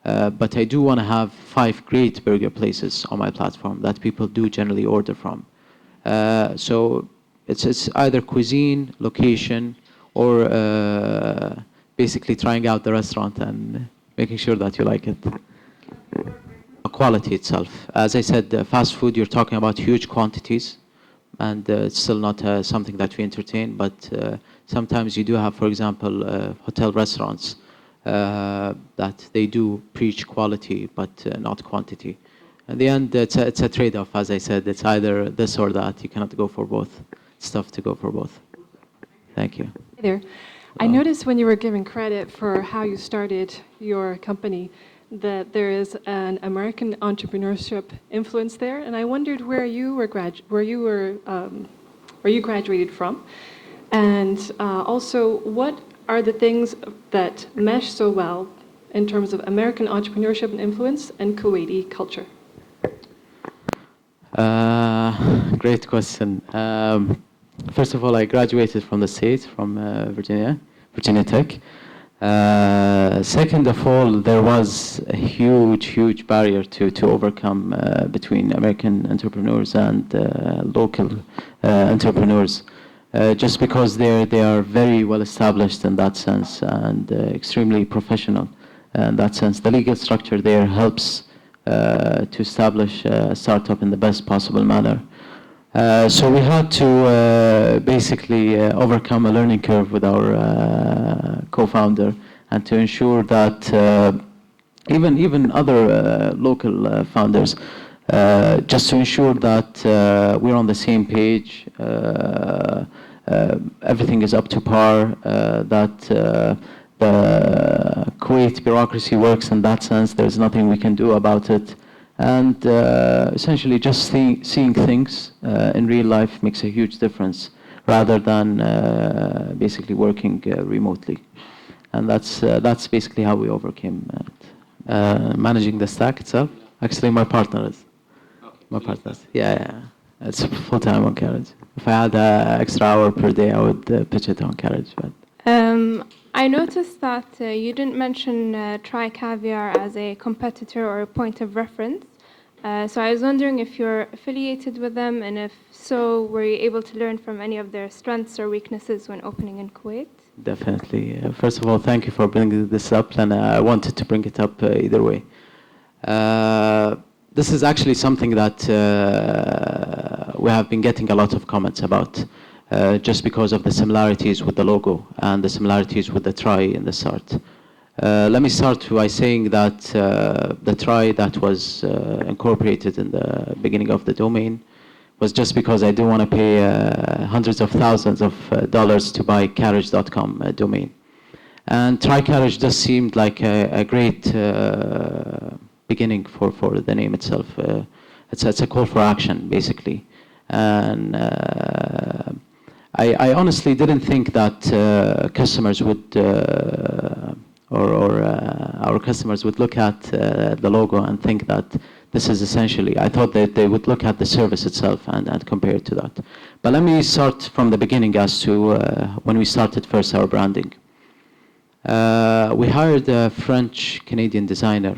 But I do want to have 5 great burger places on my platform that people do generally order from. So it's either cuisine, location, or basically trying out the restaurant and making sure that you like it. Quality itself. As I said, fast food, you're talking about huge quantities, and it's still not something that we entertain, but sometimes you do have, for example, hotel restaurants that they do preach quality, but not quantity. In the end, it's a trade-off, as I said. It's either this or that. You cannot go for both. It's tough to go for both. Thank you. Hi there. I noticed when you were giving credit for how you started your company that there is an American entrepreneurship influence there, and I wondered where you graduated from, and also what are the things that mesh so well in terms of American entrepreneurship and influence and Kuwaiti culture? Great question. First of all, I graduated from the States, from Virginia Tech. Second of all, there was a huge barrier to overcome between American entrepreneurs and local entrepreneurs, just because they are very well established in that sense and extremely professional in that sense. The legal structure there helps to establish a startup in the best possible manner. So we had to basically overcome a learning curve with our co-founder, and to ensure that even other local founders, just to ensure that we're on the same page, everything is up to par, that the Kuwait bureaucracy works in that sense. There's nothing we can do about it. And essentially just seeing things in real life makes a huge difference, rather than basically working remotely. And that's basically how we overcame it. Managing the stack itself. Actually, my partner is. My partner. Yeah. It's full-time on Carriage. If I had an extra hour per day, I would pitch it on Carriage. But I noticed that you didn't mention Try Caviar as a competitor or a point of reference. So I was wondering if you're affiliated with them, and if so, were you able to learn from any of their strengths or weaknesses when opening in Kuwait? Definitely. First of all, thank you for bringing this up, and I wanted to bring it up either way. This is actually something that we have been getting a lot of comments about, just because of the similarities with the logo and the similarities with the try in the start. Let me start by saying that the try that was incorporated in the beginning of the domain was just because I didn't want to pay hundreds of thousands of dollars to buy carriage.com domain. And Try Carriage just seemed like a great beginning for the name itself. It's a call for action, basically. And I honestly didn't think that customers would our customers would look at the logo and think that this is essentially, I thought that they would look at the service itself and compare it to that. But let me start from the beginning as to when we started first our branding. We hired a French-Canadian designer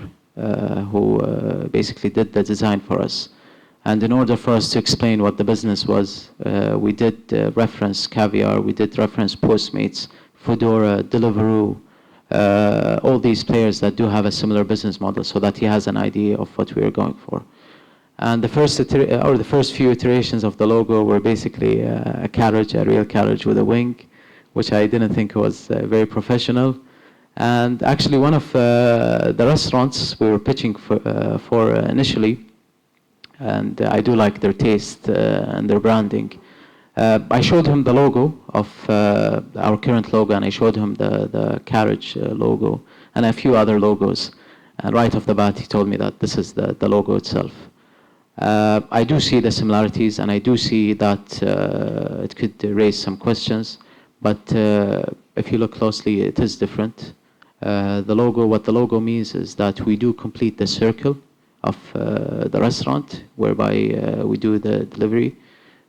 who basically did the design for us. And in order for us to explain what the business was, we did reference Caviar, we did reference Postmates, Foodora, Deliveroo, all these players that do have a similar business model, so that he has an idea of what we are going for. And the first few iterations of the logo were basically a carriage, a real carriage with a wing, which I didn't think was very professional. And actually one of the restaurants we were pitching for initially, and I do like their taste and their branding. I showed him the logo of our current logo, and I showed him the carriage logo and a few other logos. And right off the bat, he told me that this is the logo itself. I do see the similarities, and I do see that it could raise some questions. But if you look closely, it is different. What the logo means is that we do complete the circle of the restaurant, whereby we do the delivery.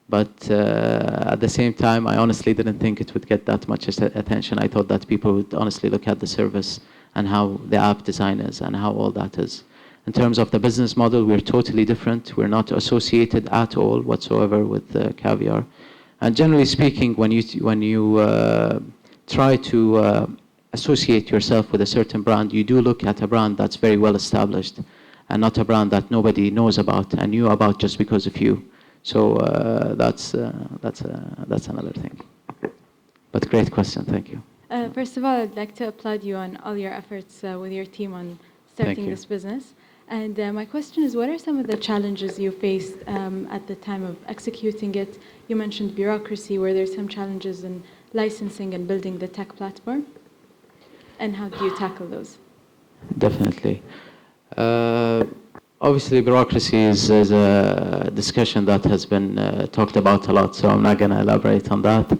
But at the same time, I honestly didn't think it would get that much attention. I thought that people would honestly look at the service and how the app design is and how all that is. In terms of the business model, we're totally different. We're not associated at all whatsoever with Caviar. And generally speaking, when you try to associate yourself with a certain brand, you do look at a brand that's very well established and not a brand that nobody knows about and knew about just because of you. So that's another thing. But great question, thank you. First of all, I'd like to applaud you on all your efforts with your team on starting this business. And my question is, what are some of the challenges you faced at the time of executing it? You mentioned bureaucracy, where there's some challenges in licensing and building the tech platform. And how do you tackle those? Definitely. Obviously, bureaucracy is a discussion that has been talked about a lot, so I'm not going to elaborate on that.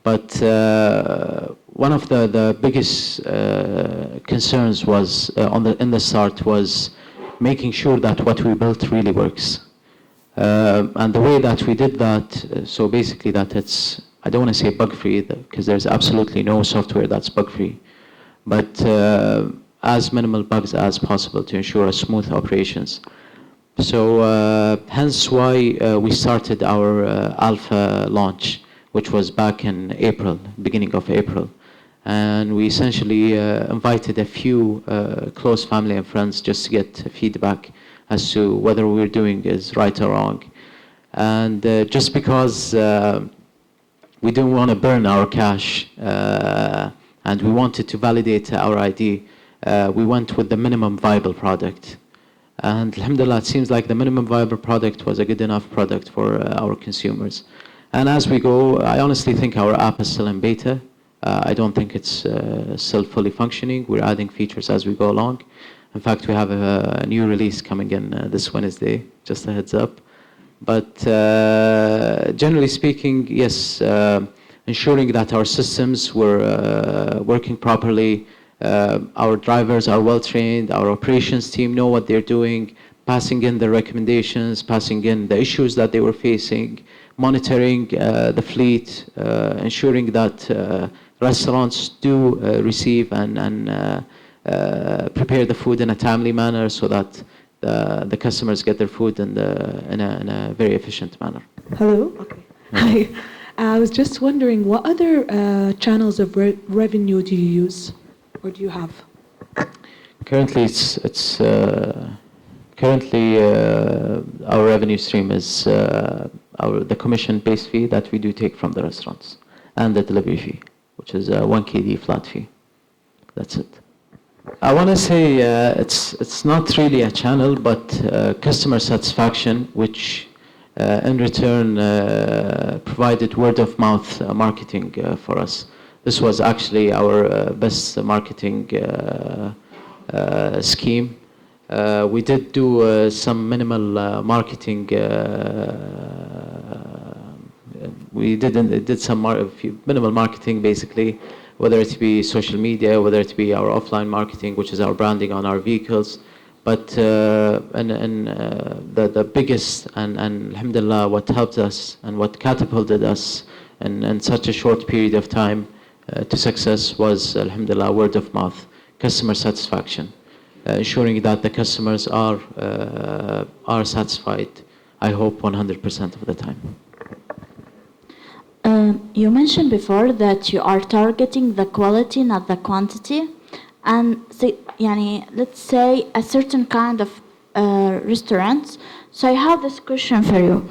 But one of the biggest concerns was in the start was making sure that what we built really works. And the way that we did that, so basically that it's, I don't want to say bug-free, because there's absolutely no software that's bug-free, but as minimal bugs as possible to ensure a smooth operations. So hence why we started our alpha launch, which was back in April, beginning of April. And we essentially invited a few close family and friends just to get feedback as to whether what we're doing is right or wrong. And just because we didn't want to burn our cash and we wanted to validate our ID, we went with the minimum viable product. And alhamdulillah, it seems like the minimum viable product was a good enough product for our consumers. And as we go, I honestly think our app is still in beta. I don't think it's still fully functioning. We're adding features as we go along. In fact, we have a new release coming in this Wednesday, just a heads up. But generally speaking, yes, ensuring that our systems were working properly, our drivers are well trained, our operations team know what they're doing, passing in the recommendations, passing in the issues that they were facing, monitoring the fleet, ensuring that restaurants do receive and prepare the food in a timely manner so that the customers get their food in a very efficient manner. Hello. Okay. Hi. I was just wondering, what other channels of revenue do you use, or do you have? Currently, our revenue stream is the commission-based fee that we do take from the restaurants, and the delivery fee, which is a 1 KD flat fee. That's it. I want to say it's not really a channel, but customer satisfaction, which in return provided word-of-mouth marketing for us. This was actually our best marketing scheme. We did do some minimal marketing. We did some minimal marketing, basically, whether it be social media, whether it be our offline marketing, which is our branding on our vehicles. But the biggest and alhamdulillah, what helped us and what catapulted us in such a short period of time to success was alhamdulillah word of mouth, customer satisfaction, ensuring that the customers are satisfied, I hope 100% of the time. You mentioned before that you are targeting the quality, not the quantity. And let's say a certain kind of restaurants. So I have this question for you.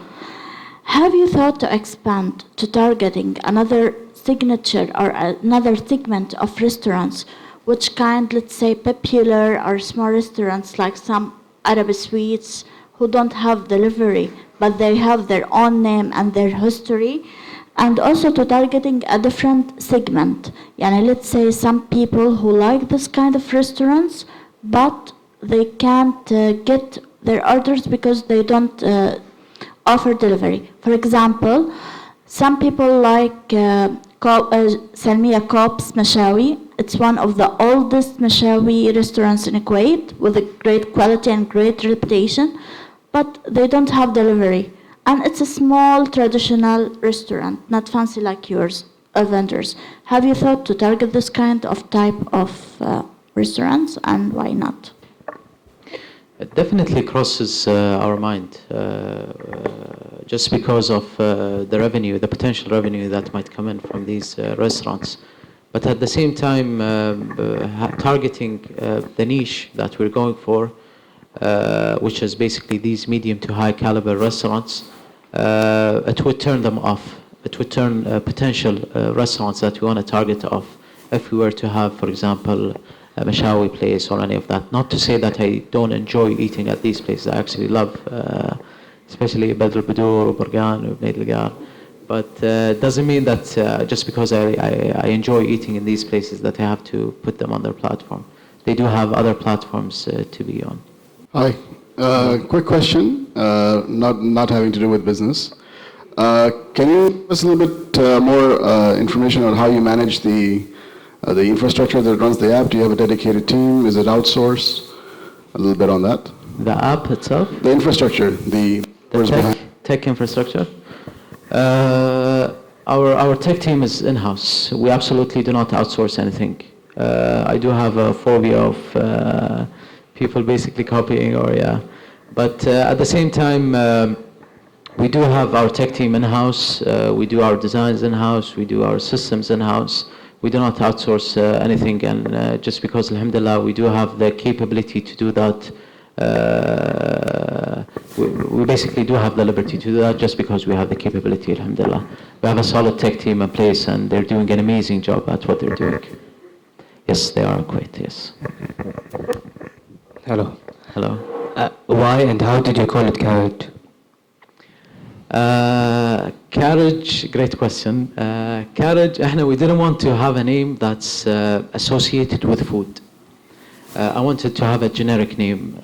Have you thought to expand to targeting another signature or another segment of restaurants, which kind, let's say, popular or small restaurants like some Arab sweets who don't have delivery, but they have their own name and their history? And also to targeting a different segment. Let's say some people who like this kind of restaurants, but they can't get their orders because they don't offer delivery. For example, some people like Salmiya Kop's Mashawi. It's one of the oldest Mashawi restaurants in Kuwait with a great quality and great reputation, but they don't have delivery. And it's a small traditional restaurant, not fancy like yours, vendors. Have you thought to target this kind of type of restaurants, and why not? It definitely crosses our mind, just because of the revenue, the potential revenue that might come in from these restaurants. But at the same time, targeting the niche that we're going for, which is basically these medium to high caliber restaurants, it would turn them off. It would turn potential restaurants that we want to target off if we were to have, for example, a Mashawi place or any of that. Not to say that I don't enjoy eating at these places. I actually love, especially Badr al-Budur or Burgan or Bnei al-Gar. But it doesn't mean that just because I enjoy eating in these places that I have to put them on their platform. They do have other platforms to be on. Hi. Quick question, not having to do with business. Can you give us a little bit more information on how you manage the infrastructure that runs the app? Do you have a dedicated team? Is it outsourced? A little bit on that. The app itself? The infrastructure, the tech infrastructure. Our tech team is in-house. We absolutely do not outsource anything. I do have a phobia of people basically copying but at the same time, we do have our tech team in-house. We do our designs in-house. We do our systems in-house. We do not outsource anything, and just because, alhamdulillah, we do have the capability to do that, we basically do have the liberty to do that just because we have the capability, alhamdulillah. We have a solid tech team in place, and they're doing an amazing job at what they're doing. Yes, they are in Kuwait, yes. Hello. Hello. Why and how did you call it Carriage? Carriage, great question. Carriage, we didn't want to have a name that's associated with food. I wanted to have a generic name,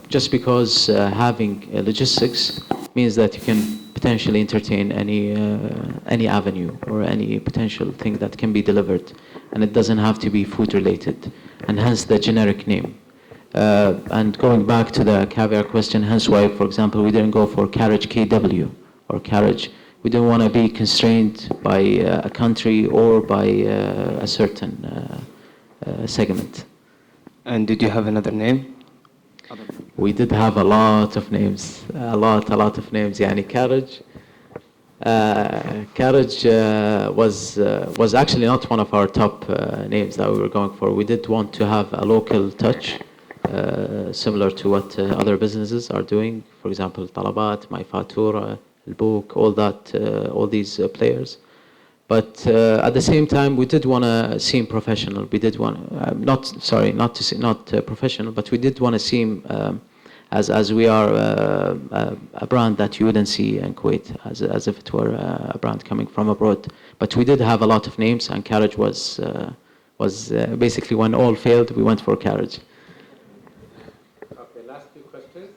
just because having logistics means that you can potentially entertain any avenue or any potential thing that can be delivered, and it doesn't have to be food related, and hence the generic name. And going back to the caviar question, hence why, for example, we didn't go for Carriage KW or Carriage. We didn't want to be constrained by a country or by a certain segment. And did you have another name? We did have a lot of names, a lot of names. Carriage. Carriage was actually not one of our top names that we were going for. We did want to have a local touch, similar to what other businesses are doing. For example, Talabat, My Fatura, El Book, all these players. But at the same time, we did want to seem professional. We did want, not professional, but we did want to seem as we are a brand that you wouldn't see in Kuwait, as if it were a brand coming from abroad. But we did have a lot of names, and Carriage was basically, when all failed, we went for Carriage. Okay, last two questions.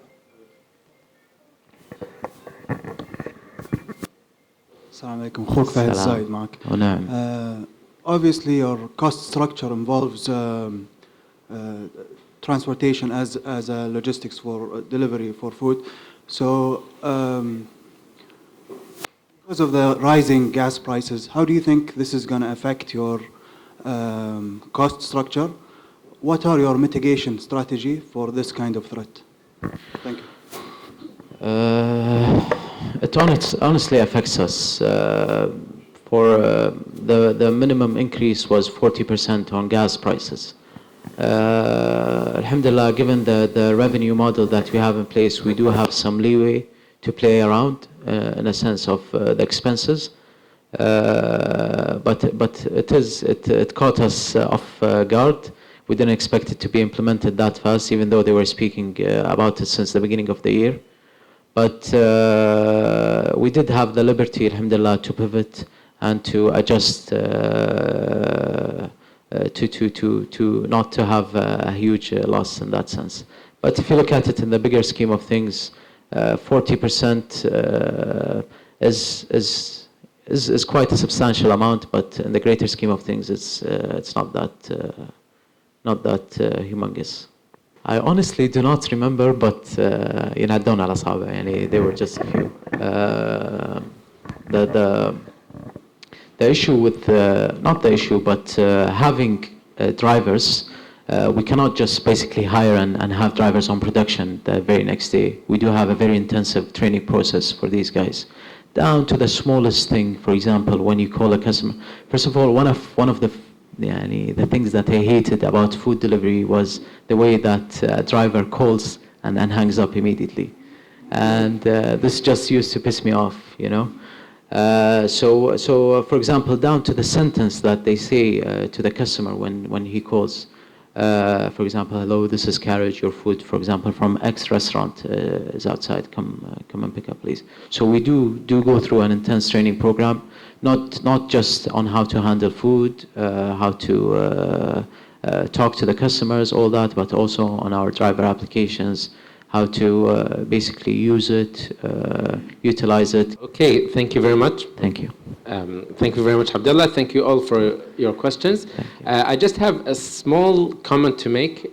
Assalamu alaikum. Khurk Fahad Zaid معك. Obviously, your cost structure involves transportation as a logistics for delivery for food. So, because of the rising gas prices, how do you think this is going to affect your cost structure? What are your mitigation strategy for this kind of threat? Thank you. It honestly affects us. The minimum increase was 40% on gas prices. Alhamdulillah, given the revenue model that we have in place, we do have some leeway to play around in a sense of the expenses. But it caught us off guard. We didn't expect it to be implemented that fast, even though they were speaking about it since the beginning of the year. But we did have the liberty, alhamdulillah, to pivot and to adjust to not to have a huge loss in that sense. But if you look at it in the bigger scheme of things, 40% is quite a substantial amount. But in the greater scheme of things, it's not that humongous. I honestly do not remember, but ينعدون على أصابع يعني they were just a few. The issue with not the issue, but having drivers, we cannot just basically hire and have drivers on production the very next day. We do have a very intensive training process for these guys, down to the smallest thing. For example, when you call a customer, first of all, one of the things that I hated about food delivery was the way that a driver calls and hangs up immediately. And this just used to piss me off, you know. So for example, down to the sentence that they say to the customer when he calls. For example, hello, this is Carriage, your food, for example, from X restaurant is outside, come and pick up, please. So we do go through an intense training program, not just on how to handle food, how to talk to the customers, all that, but also on our driver applications, how to basically use it, utilize it. Okay, thank you very much. Thank you. Thank you very much, Abdullah. Thank you all for your questions. I just have a small comment to make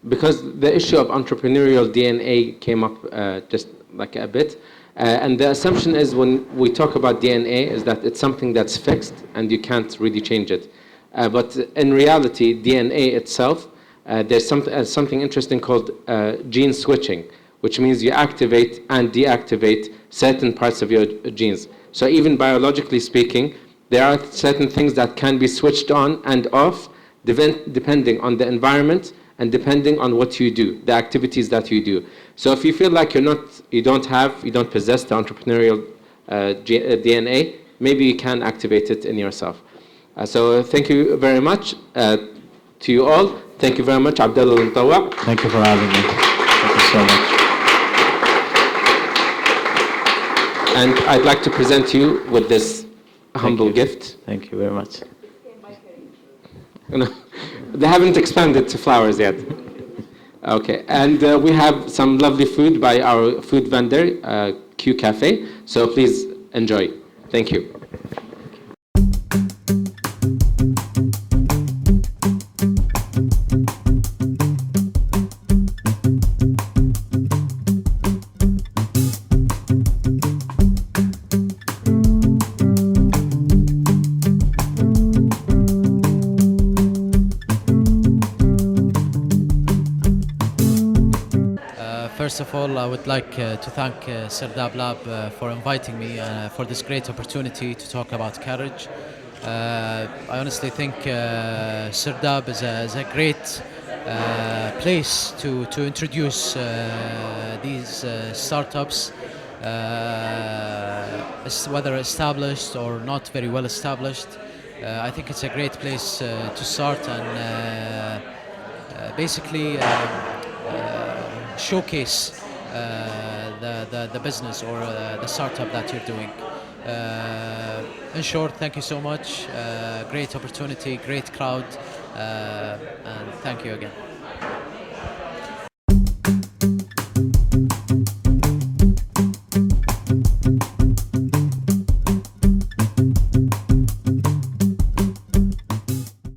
because the issue of entrepreneurial DNA came up just like a bit. And the assumption is when we talk about DNA is that it's something that's fixed and you can't really change it. But in reality, DNA itself, there's something interesting called gene switching, which means you activate and deactivate certain parts of your genes. So even biologically speaking, there are certain things that can be switched on and off depending on the environment and depending on what you do, the activities that you do. So if you feel like you don't possess the entrepreneurial DNA, maybe you can activate it in yourself. So thank you very much to you all. Thank you very much, Abdullah Al-Mutawa. Thank you for having me. Thank you so much. And I'd like to present you with this humble gift. Thank you very much. No, they haven't expanded to flowers yet. Okay, and we have some lovely food by our food vendor, Q Cafe. So please enjoy. Thank you. First of all, I would like to thank Sirdab Lab for inviting me for this great opportunity to talk about Carriage. I honestly think Sirdab is a great place to introduce these startups, whether established or not very well established. I think it's a great place to start and basically showcase the business or the startup that you're doing. In short, thank you so much. Great opportunity, great crowd, and thank you again.